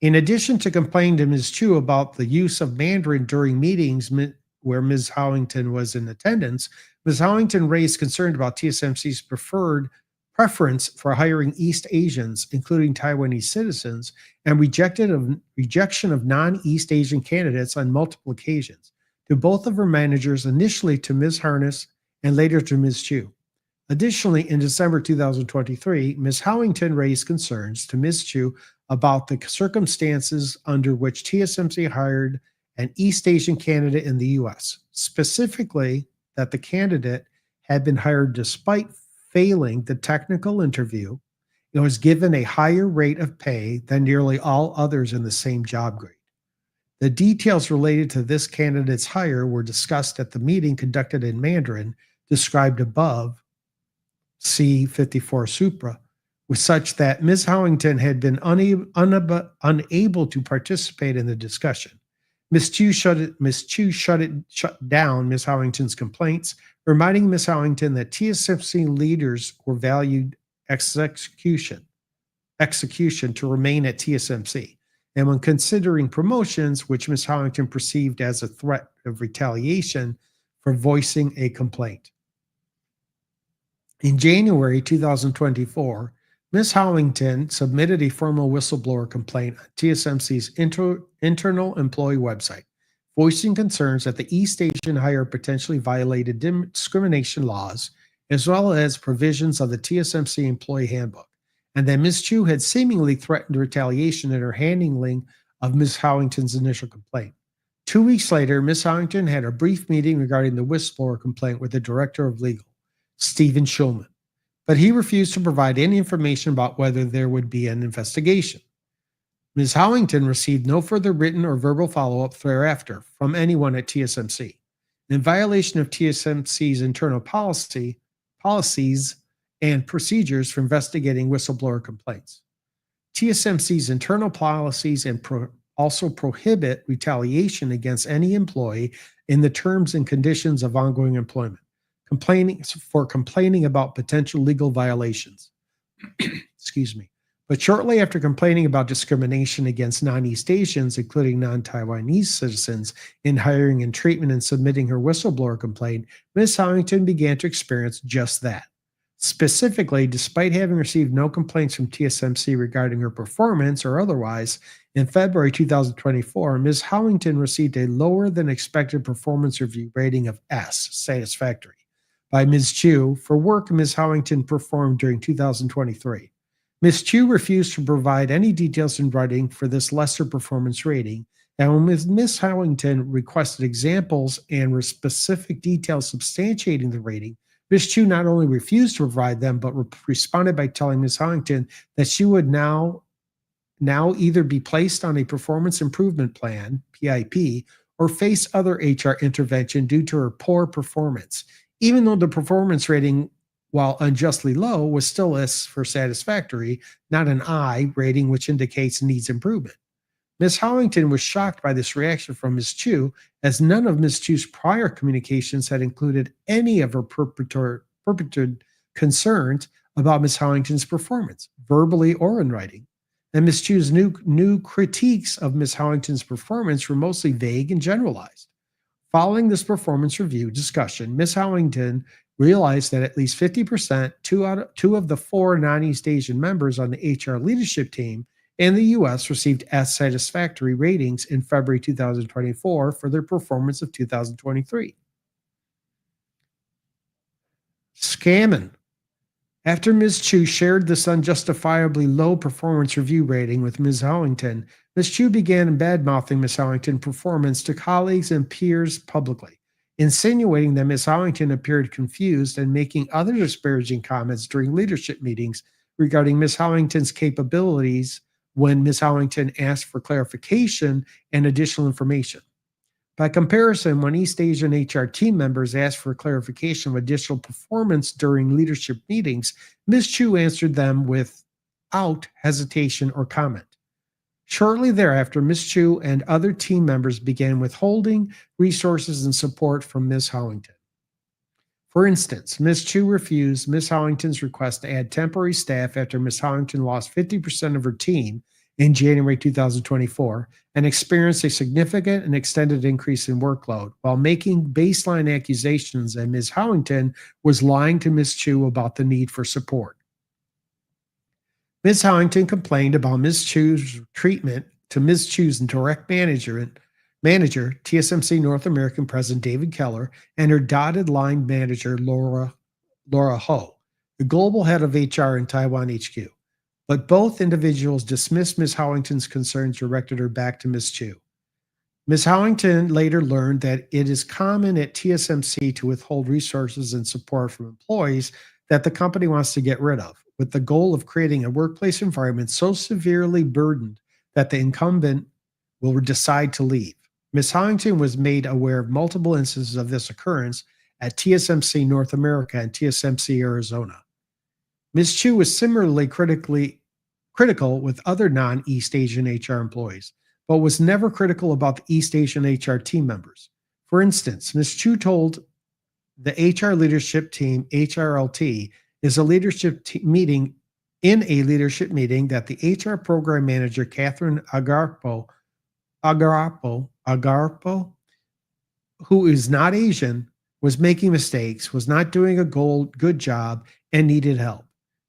In addition to complaining to Ms. Chu about the use of Mandarin during meetings where Ms. Howington was in attendance, Ms. Howington raised concern about TSMC's preference for hiring East Asians, including Taiwanese citizens, and rejection of non-East Asian candidates on multiple occasions, to both of her managers, initially to Ms. Harness and later to Ms. Chu. Additionally, in December 2023, Ms. Howington raised concerns to Ms. Chu about the circumstances under which TSMC hired an East Asian candidate in the U.S., specifically that the candidate had been hired despite failing the technical interview and was given a higher rate of pay than nearly all others in the same job grade. The details related to this candidate's hire were discussed at the meeting conducted in Mandarin, described above, C-54 Supra, was such that Ms. Howington had been unable to participate in the discussion. Ms. Chu shut down Ms. Howington's complaints, reminding Ms. Howington that TSMC leaders were valued execution to remain at TSMC. And when considering promotions, which Ms. Howington perceived as a threat of retaliation for voicing a complaint. In January 2024, Ms. Howington submitted a formal whistleblower complaint on TSMC's internal employee website, voicing concerns that the East Asian hire potentially violated discrimination laws, as well as provisions of the TSMC employee handbook, and that Ms. Chu had seemingly threatened retaliation in her handling of Ms. Howington's initial complaint. 2 weeks later, Ms. Howington had a brief meeting regarding the whistleblower complaint with the Director of Legal, Stephen Schulman, but he refused to provide any information about whether there would be an investigation. Ms. Howington received no further written or verbal follow-up thereafter from anyone at TSMC, in violation of TSMC's internal policies and procedures for investigating whistleblower complaints. TSMC's internal policies also prohibit retaliation against any employee in the terms and conditions of ongoing employment, complaining about potential legal violations. Excuse me. But shortly after complaining about discrimination against non-East Asians, including non-Taiwanese citizens, in hiring and treatment and submitting her whistleblower complaint, Ms. Howington began to experience just that. Specifically, despite having received no complaints from TSMC regarding her performance or otherwise, in February 2024, Ms. Howington received a lower than expected performance review rating of S, satisfactory, by Ms. Chu for work Ms. Howington performed during 2023. Ms. Chu refused to provide any details in writing for this lesser performance rating, and when Ms. Howington requested examples and specific details substantiating the rating, Ms. Chu not only refused to provide them, but responded by telling Ms. Howington that she would now either be placed on a performance improvement plan, PIP, or face other HR intervention due to her poor performance, even though the performance rating, while unjustly low, was still S for satisfactory, not an I rating, which indicates needs improvement. Ms. Howington was shocked by this reaction from Ms. Chu, as none of Ms. Chu's prior communications had included any of her perpetrated concerns about Ms. Howington's performance, verbally or in writing. And Ms. Chu's new critiques of Ms. Howington's performance were mostly vague and generalized. Following this performance review discussion, Ms. Howington realized that at least 50%, two of the four non-East Asian members on the HR leadership team in the U.S. received S satisfactory ratings in February 2024 for their performance of 2023. Scamming. After Ms. Chu shared this unjustifiably low performance review rating with Ms. Howington, Ms. Chu began bad-mouthing Ms. Howington's performance to colleagues and peers publicly, insinuating that Ms. Howington appeared confused and making other disparaging comments during leadership meetings regarding Ms. Howington's capabilities when Ms. Howington asked for clarification and additional information. By comparison, when East Asian HR team members asked for clarification of additional performance during leadership meetings, Ms. Chu answered them without hesitation or comment. Shortly thereafter, Ms. Chu and other team members began withholding resources and support from Ms. Hollington. For instance, Ms. Chu refused Ms. Hollington's request to add temporary staff after Ms. Hollington lost 50% of her team in January 2024 and experienced a significant and extended increase in workload while making baseline accusations that Ms. Hollington was lying to Ms. Chu about the need for support. Ms. Hollington complained about Ms. Chu's treatment to Ms. Chu's direct manager, TSMC North American President David Keller, and her dotted line manager, Laura Ho, the global head of HR in Taiwan HQ. But both individuals dismissed Ms. Hollington's concerns, directed her back to Ms. Chu. Ms. Hollington later learned that it is common at TSMC to withhold resources and support from employees that the company wants to get rid of, with the goal of creating a workplace environment so severely burdened that the incumbent will decide to leave. Ms. Hollington was made aware of multiple instances of this occurrence at TSMC North America and TSMC Arizona. Ms. Chu was similarly critical with other non-East Asian HR employees, but was never critical about the East Asian HR team members. For instance, Ms. Chu told the HR leadership team, HRLT, is a leadership meeting that the HR program manager, Catherine Agarpo, who is not Asian, was making mistakes, was not doing a good job, and needed help.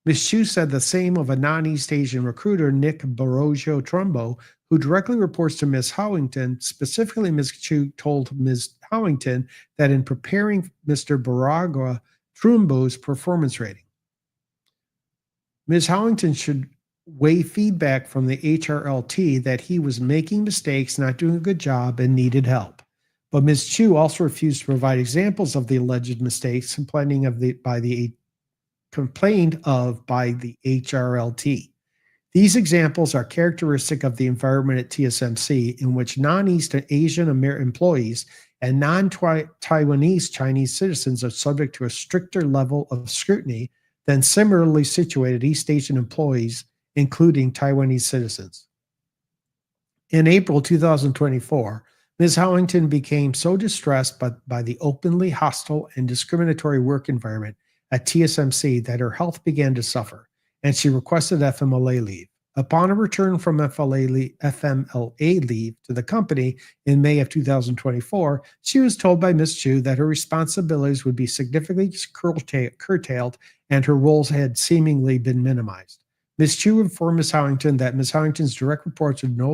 Ms. Chu said the same of a non-East Asian recruiter, Nick Barojo Trumbo, who directly reports to Ms. Hollington. Specifically, Ms. Chu told Ms. Hollington that in preparing Mr. Baragua Trumbo's performance rating, Ms. Hollington should weigh feedback from the HRLT that he was making mistakes, not doing a good job, and needed help. But Ms. Chu also refused to provide examples of the alleged mistakes complained of by the HRLT. These examples are characteristic of the environment at TSMC, in which non-East Asian employees and non-Taiwanese Chinese citizens are subject to a stricter level of scrutiny than similarly situated East Asian employees, including Taiwanese citizens. In April 2024, Ms. Hollington became so distressed by the openly hostile and discriminatory work environment at TSMC that her health began to suffer, and she requested FMLA leave. Upon her return from FMLA leave to the company in May of 2024, she was told by Ms. Chu that her responsibilities would be significantly curtailed and her roles had seemingly been minimized. Ms. Chu informed Ms. Hollington that Ms. Hollington's direct reports would no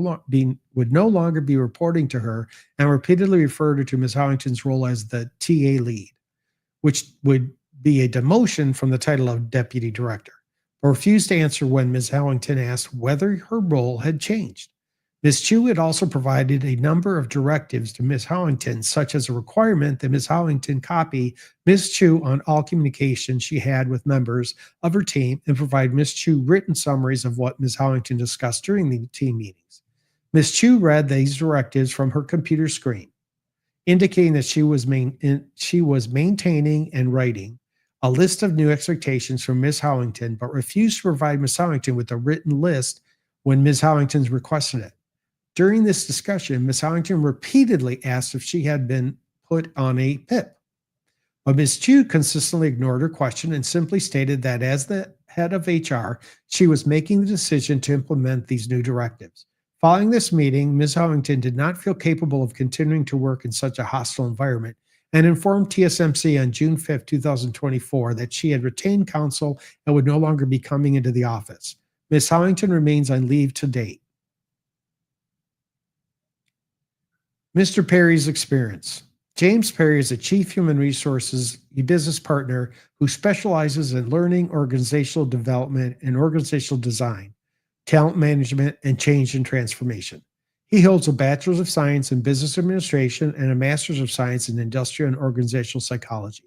longer be reporting to her, and repeatedly referred her to Ms. Hollington's role as the TA lead, which would be a demotion from the title of deputy director, but refused to answer when Ms. Hollington asked whether her role had changed. Ms. Chu had also provided a number of directives to Ms. Hollington, such as a requirement that Ms. Hollington copy Ms. Chu on all communication she had with members of her team and provide Ms. Chu written summaries of what Ms. Hollington discussed during the team meetings. Ms. Chu read these directives from her computer screen, indicating that she was maintaining and writing a list of new expectations from Ms. Hollington, but refused to provide Ms. Hollington with a written list when Ms. Hollington requested it. During this discussion, Ms. Hollington repeatedly asked if she had been put on a PIP, but Ms. Chu consistently ignored her question and simply stated that as the head of HR, she was making the decision to implement these new directives. Following this meeting, Ms. Hollington did not feel capable of continuing to work in such a hostile environment and informed TSMC on June 5, 2024, that she had retained counsel and would no longer be coming into the office. Ms. Hollington remains on leave to date. Mr. Perry's experience. James Perry is a chief human resources business partner who specializes in learning, organizational development, and organizational design, talent management, and change and transformation. He holds a Bachelor's of Science in Business Administration and a Master's of Science in Industrial and Organizational Psychology.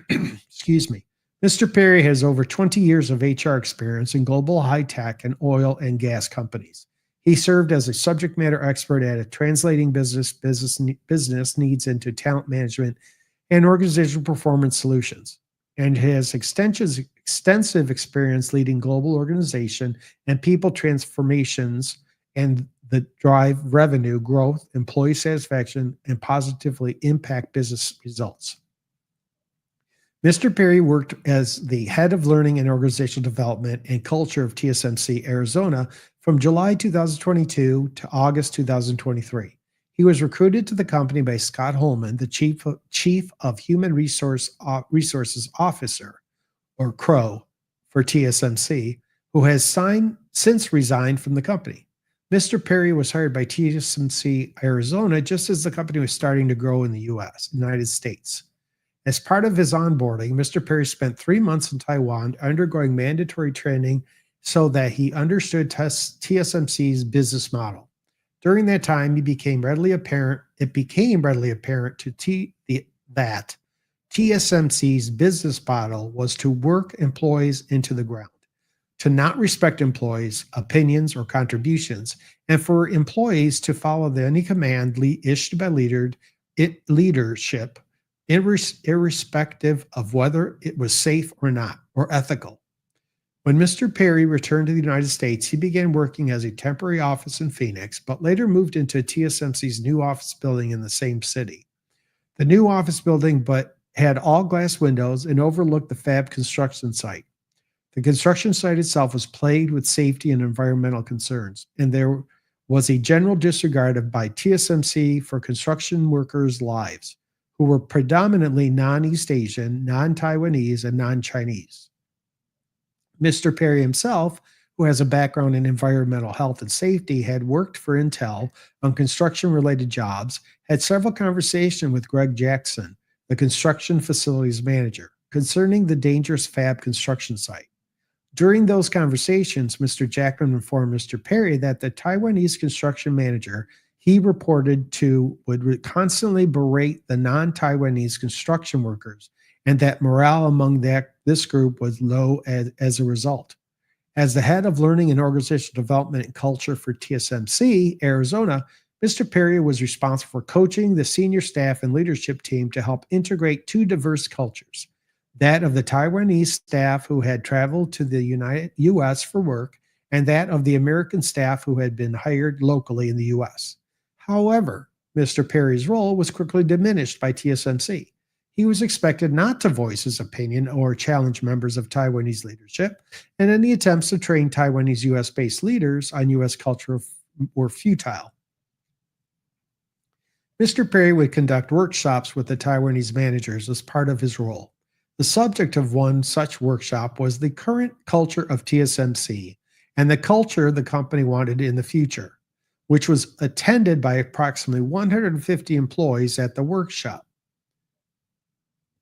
Excuse me. Mr. Perry has over 20 years of HR experience in global high-tech and oil and gas companies. He served as a subject matter expert at translating business needs into talent management and organizational performance solutions, and has extensive experience leading global organization and people transformations and the drive revenue growth, employee satisfaction, and positively impact business results. Mr. Perry worked as the head of learning and organizational development and culture of TSMC Arizona from July 2022 to August 2023. He was recruited to the company by Scott Holman, the chief of Human Resources Officer, or CRO, for TSMC, who has since resigned from the company. Mr. Perry was hired by TSMC Arizona just as the company was starting to grow in the United States. As part of his onboarding, Mr. Perry spent 3 months in Taiwan undergoing mandatory training so that he understood TSMC's business model. During that time, it became readily apparent that TSMC's business model was to work employees into the ground, to not respect employees' opinions or contributions, and for employees to follow any command issued by leadership, irrespective of whether it was safe or not, or ethical. When Mr. Perry returned to the United States, he began working as a temporary office in Phoenix, but later moved into TSMC's new office building in the same city. The new office building had all glass windows and overlooked the fab construction site. The construction site itself was plagued with safety and environmental concerns, and there was a general disregard by TSMC for construction workers' lives, who were predominantly non-East Asian, non-Taiwanese, and non-Chinese. Mr. Perry himself, who has a background in environmental health and safety, had worked for Intel on construction-related jobs, had several conversations with Greg Jackson, the construction facilities manager, concerning the dangerous fab construction site. During those conversations, Mr. Jackman informed Mr. Perry that the Taiwanese construction manager he reported to would constantly berate the non-Taiwanese construction workers, and that morale among this group was low as a result. As the head of learning and organizational development and culture for TSMC Arizona, Mr. Perry was responsible for coaching the senior staff and leadership team to help integrate two diverse cultures, that of the Taiwanese staff who had traveled to the U.S. for work, and that of the American staff who had been hired locally in the U.S. However, Mr. Perry's role was quickly diminished by TSMC. He was expected not to voice his opinion or challenge members of Taiwanese leadership, and any attempts to train Taiwanese U.S.-based leaders on U.S. culture were futile. Mr. Perry would conduct workshops with the Taiwanese managers as part of his role. The subject of one such workshop was the current culture of TSMC and the culture the company wanted in the future, which was attended by approximately 150 employees at the workshop.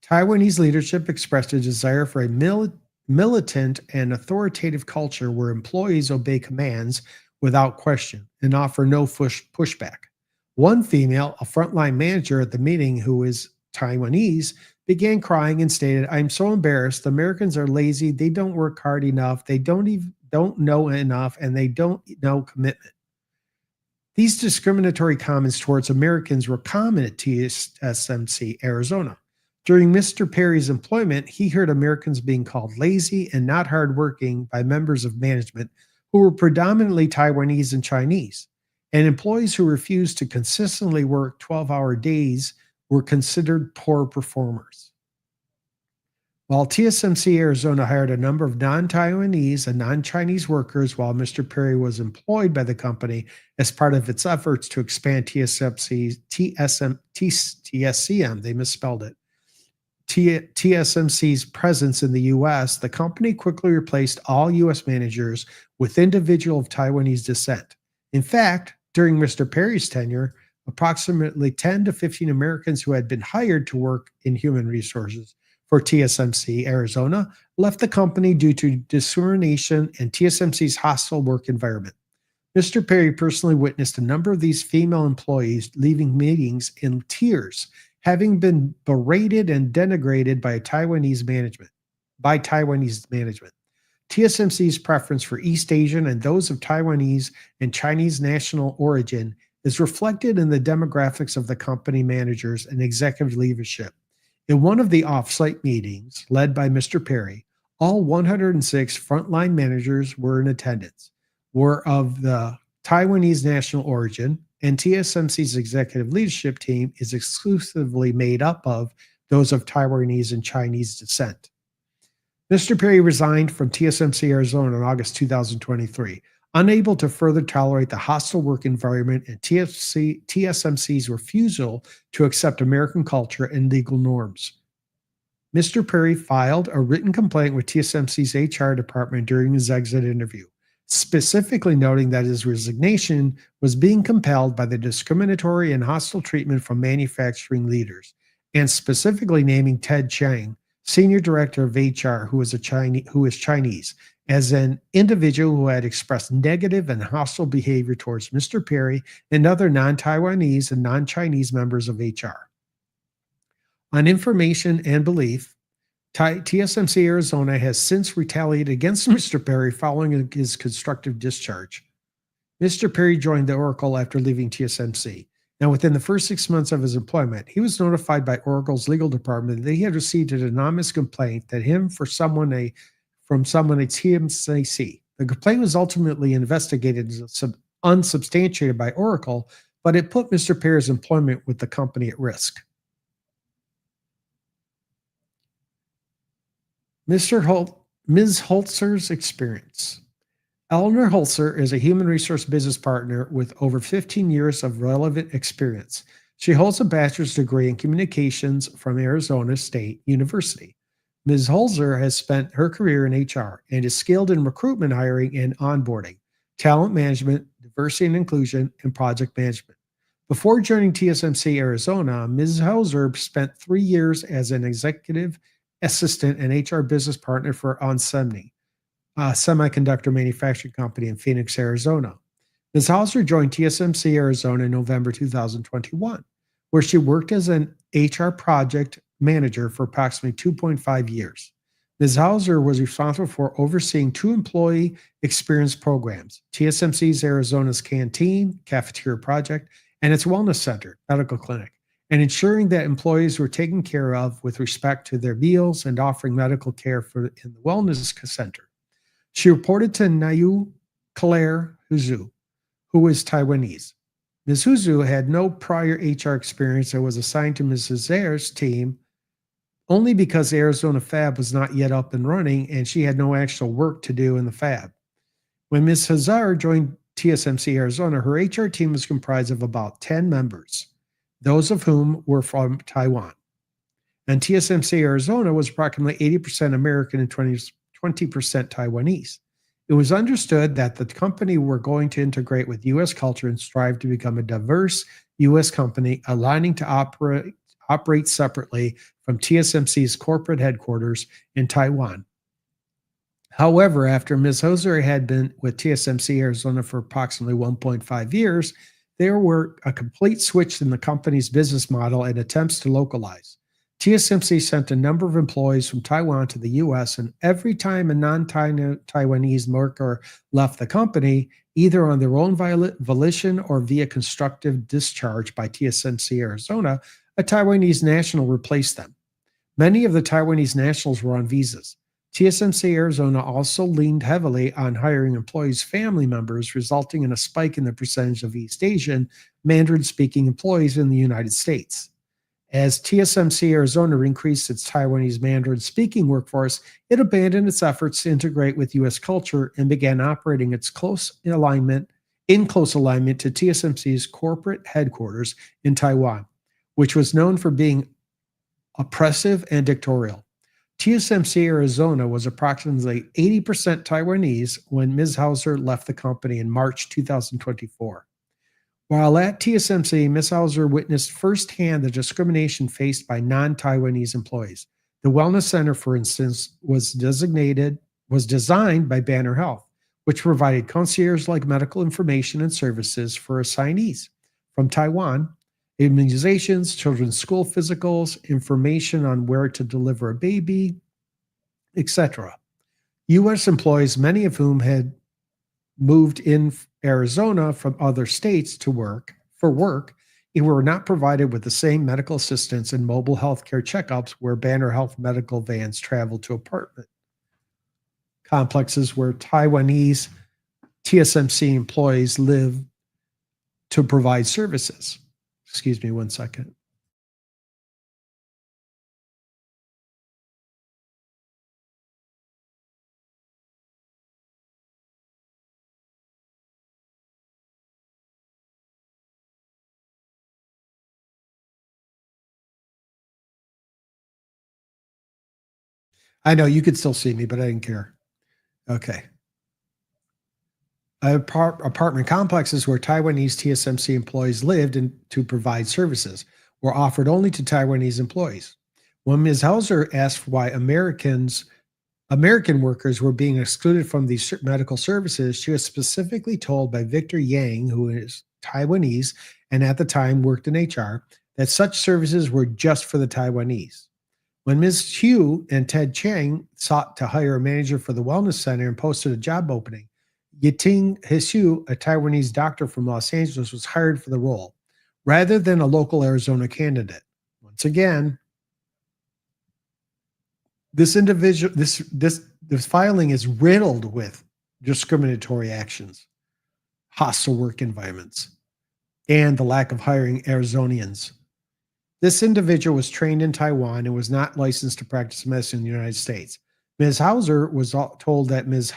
Taiwanese leadership expressed a desire for a militant and authoritative culture where employees obey commands without question and offer no pushback. One female, a frontline manager at the meeting who is Taiwanese, began crying and stated, "I'm so embarrassed. Americans are lazy. They don't work hard enough. They don't know enough, and they don't know commitment." These discriminatory comments towards Americans were common at TSMC Arizona. During Mr. Perry's employment, he heard Americans being called lazy and not hardworking by members of management who were predominantly Taiwanese and Chinese, and employees who refused to consistently work 12-hour days were considered poor performers. While TSMC Arizona hired a number of non-Taiwanese and non-Chinese workers while Mr. Perry was employed by the company as part of its efforts to expand TSCM, they misspelled it, TSMC's presence in the U.S., the company quickly replaced all U.S. managers with individuals of Taiwanese descent. In fact, during Mr. Perry's tenure, approximately 10 to 15 Americans who had been hired to work in human resources for TSMC Arizona left the company due to discrimination and TSMC's hostile work environment. Mr. Perry personally witnessed a number of these female employees leaving meetings in tears, having been berated and denigrated by Taiwanese management. TSMC's preference for East Asian and those of Taiwanese and Chinese national origin is reflected in the demographics of the company managers and executive leadership. In one of the off-site meetings led by Mr. Perry, all 106 frontline managers were in attendance, were of the Taiwanese national origin, and TSMC's executive leadership team is exclusively made up of those of Taiwanese and Chinese descent. Mr. Perry resigned from TSMC Arizona in August 2023, unable to further tolerate the hostile work environment and TSMC's refusal to accept American culture and legal norms. Mr. Perry filed a written complaint with TSMC's HR department during his exit interview, specifically noting that his resignation was being compelled by the discriminatory and hostile treatment from manufacturing leaders, and specifically naming Ted Chang, senior director of HR, who is Chinese, as an individual who had expressed negative and hostile behavior towards Mr. Perry and other non-Taiwanese and non-Chinese members of HR. On information and belief, TSMC Arizona has since retaliated against Mr. Perry following his constructive discharge. Mr. Perry joined the Oracle after leaving TSMC. Now, within the first 6 months of his employment, he was notified by Oracle's legal department that he had received an anonymous complaint that from someone at TSMC. The complaint was ultimately investigated as unsubstantiated by Oracle, but it put Mr. Perry's employment with the company at risk. Ms. Holzer's experience. Eleanor Holzer is a human resource business partner with over 15 years of relevant experience. She holds a bachelor's degree in communications from Arizona State University. Ms. Holzer has spent her career in HR and is skilled in recruitment, hiring, and onboarding, talent management, diversity and inclusion, and project management. Before joining TSMC Arizona, Ms. Holzer spent 3 years as an executive assistant and HR business partner for onsemi, a semiconductor manufacturing company in Phoenix, Arizona. Ms. Hauser joined TSMC Arizona in November 2021, where she worked as an HR project manager for approximately 2.5 years. Ms. Hauser was responsible for overseeing 2 employee experience programs, TSMC's Arizona's Canteen, Cafeteria Project, and its Wellness Center, Medical Clinic, and ensuring that employees were taken care of with respect to their meals and offering medical care in the Wellness Center. She reported to Nayu Claire Huzu, who is Taiwanese. Ms. Huzu had no prior HR experience and was assigned to Ms. Hazer's team only because the Arizona fab was not yet up and running and she had no actual work to do in the fab. When Ms. Hazer joined TSMC Arizona, her HR team was comprised of about 10 members, those of whom were from Taiwan. And TSMC Arizona was approximately 80% American and 20% Taiwanese. It was understood that the company were going to integrate with U.S. culture and strive to become a diverse U.S. company, aligning to operate separately from TSMC's corporate headquarters in Taiwan. However, after Ms. Hoser had been with TSMC Arizona for approximately 1.5 years, there were a complete switch in the company's business model and attempts to localize. TSMC sent a number of employees from Taiwan to the U.S., and every time a non-Taiwanese worker left the company, either on their own volition or via constructive discharge by TSMC Arizona, a Taiwanese national replaced them. Many of the Taiwanese nationals were on visas. TSMC Arizona also leaned heavily on hiring employees' family members, resulting in a spike in the percentage of East Asian Mandarin-speaking employees in the United States. As TSMC Arizona increased its Taiwanese Mandarin-speaking workforce, it abandoned its efforts to integrate with U.S. culture and began operating in close alignment to TSMC's corporate headquarters in Taiwan, which was known for being oppressive and dictatorial. TSMC Arizona was approximately 80% Taiwanese when Ms. Hauser left the company in March 2024. While at TSMC, Ms. Hauser witnessed firsthand the discrimination faced by non-Taiwanese employees. The Wellness Center, for instance, was designed by Banner Health, which provided concierge-like medical information and services for assignees from Taiwan, immunizations, children's school physicals, information on where to deliver a baby, etc. U.S. employees, many of whom had moved in Arizona from other states to work, were not provided with the same medical assistance and mobile health care checkups where Banner Health medical vans traveled to apartment complexes where Taiwanese TSMC employees live to provide services. Excuse me one second. I know you could still see me, but I didn't care. Okay. Apartment complexes where Taiwanese TSMC employees lived and to provide services were offered only to Taiwanese employees. When Ms. Hauser asked why American workers were being excluded from these medical services, she was specifically told by Victor Yang, who is Taiwanese and at the time worked in HR, that such services were just for the Taiwanese. When Ms. Hugh and Ted Chang sought to hire a manager for the wellness center and posted a job opening, Yiting Hisu, a Taiwanese doctor from Los Angeles, was hired for the role rather than a local Arizona candidate. Once again, this individual, this filing is riddled with discriminatory actions, hostile work environments, and the lack of hiring Arizonians. This individual was trained in Taiwan and was not licensed to practice medicine in the United States. Ms. Hauser was told that Ms.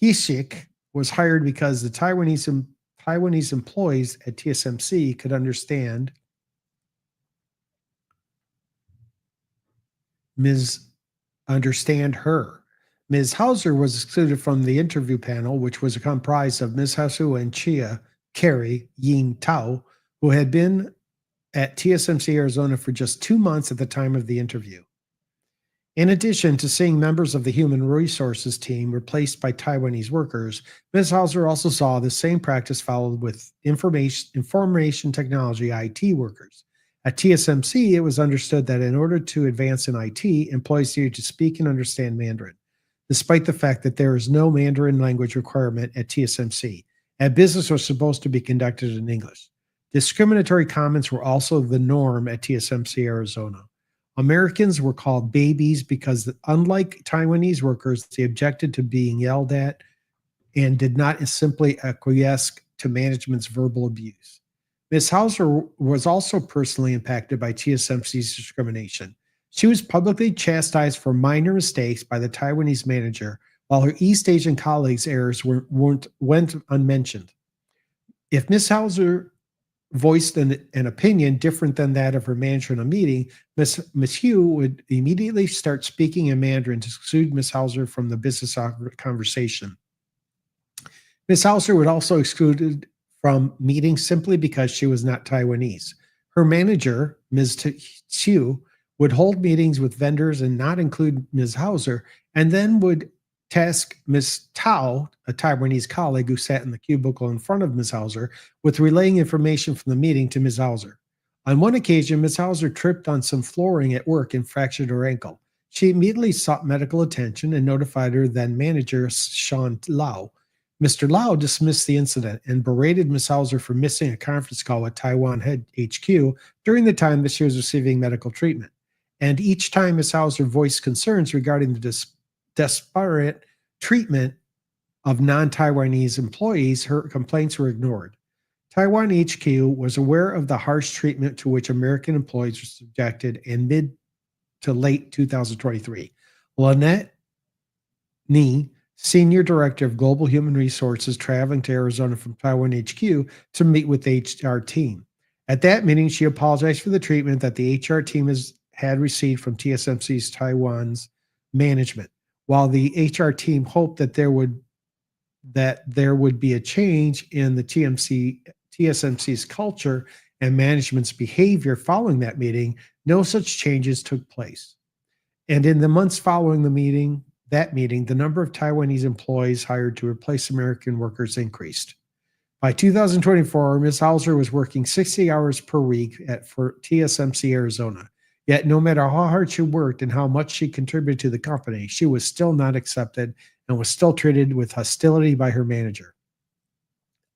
Hishik was hired because the Taiwanese employees at TSMC could understand her. Ms. Hauser was excluded from the interview panel, which was comprised of Ms. Hasu and Chia Carey Yin Tao, who had been at TSMC Arizona for just 2 months at the time of the interview. In addition to seeing members of the human resources team replaced by Taiwanese workers, Ms. Hauser also saw the same practice followed with information technology IT workers. At TSMC, it was understood that in order to advance in IT, employees needed to speak and understand Mandarin, despite the fact that there is no Mandarin language requirement at TSMC, and business was supposed to be conducted in English. Discriminatory comments were also the norm at TSMC Arizona. Americans were called babies because, unlike Taiwanese workers, they objected to being yelled at and did not simply acquiesce to management's verbal abuse. Ms. Hauser was also personally impacted by TSMC's discrimination. She was publicly chastised for minor mistakes by the Taiwanese manager, while her East Asian colleagues' errors went unmentioned. If Ms. Hauser voiced an opinion different than that of her manager in a meeting, Ms. Hugh would immediately start speaking in Mandarin to exclude Ms. Hauser from the business conversation. Ms. Hauser was also excluded from meetings simply because she was not Taiwanese. Her manager, Ms. Hsu, would hold meetings with vendors and not include Ms. Hauser, and then would task Ms. Tao, a Taiwanese colleague who sat in the cubicle in front of Ms. Hauser, with relaying information from the meeting to Ms. Hauser. On one occasion, Ms. Hauser tripped on some flooring at work and fractured her ankle. She immediately sought medical attention and notified her then manager, Sean Lau. Mr. Lau dismissed the incident and berated Ms. Hauser for missing a conference call at Taiwan HQ during the time that she was receiving medical treatment. And each time Ms. Hauser voiced concerns regarding the disparate treatment of non-Taiwanese employees, her complaints were ignored. Taiwan HQ was aware of the harsh treatment to which American employees were subjected in mid to late 2023. Lynette Ni, Senior Director of Global Human Resources, traveling to Arizona from Taiwan HQ to meet with the HR team. At that meeting, she apologized for the treatment that the HR team had received from TSMC's Taiwan's management. While the HR team hoped that there would be a change in the TSMC's culture and management's behavior following that meeting, no such changes took place. And in the months following that meeting, the number of Taiwanese employees hired to replace American workers increased. By 2024, Ms. Hauser was working 60 hours per week for TSMC Arizona. Yet no matter how hard she worked and how much she contributed to the company, she was still not accepted and was still treated with hostility by her manager.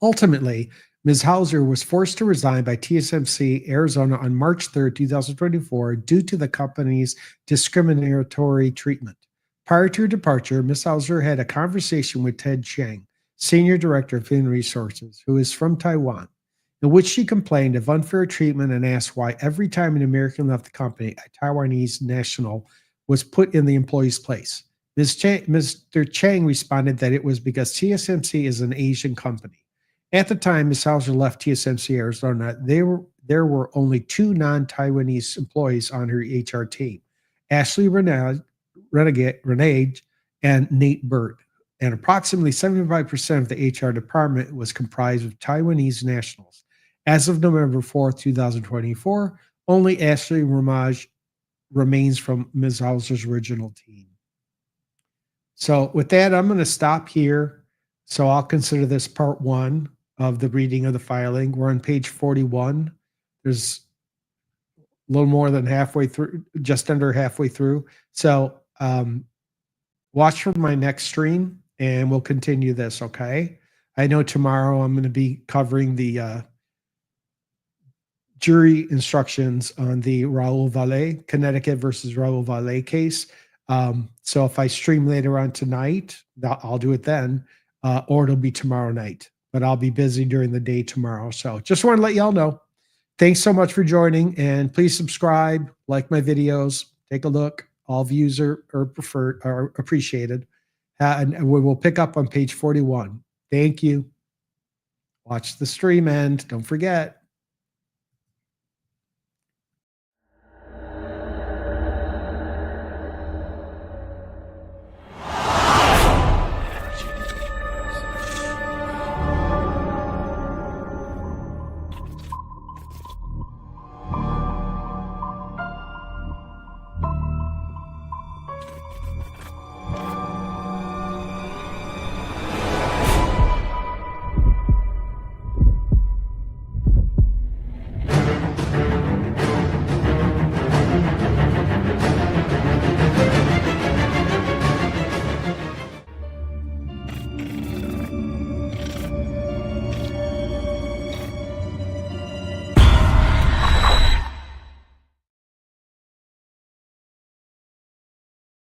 Ultimately, Ms. Hauser was forced to resign by TSMC Arizona on March 3, 2024, due to the company's discriminatory treatment. Prior to her departure, Ms. Hauser had a conversation with Ted Chiang, Senior Director of Human Resources, who is from Taiwan, in which she complained of unfair treatment and asked why every time an American left the company, a Taiwanese national was put in the employee's place. Mr. Chang responded that it was because TSMC is an Asian company. At the time Ms. Hauser left TSMC Arizona, there were only 2 non-Taiwanese employees on her HR team, Ashley Renage and Nate Bird. And approximately 75% of the HR department was comprised of Taiwanese nationals. As of November 4th, 2024, only Ashley Ramage remains from Ms. Hauser's original team. So with that, I'm going to stop here. So I'll consider this part 1 of the reading of the filing. We're on page 41. There's a little more than halfway through, just under halfway through. So watch for my next stream and we'll continue this, okay? I know tomorrow I'm going to be covering the jury instructions on the Raoul Vallée, Connecticut versus Raoul Vallée case. So if I stream later on tonight, I'll do it then, or it'll be tomorrow night. But I'll be busy during the day tomorrow. So just want to let y'all know. Thanks so much for joining, and please subscribe, like my videos, take a look. All views are preferred, are appreciated. And we will pick up on page 41. Thank you. Watch the stream end. Don't forget.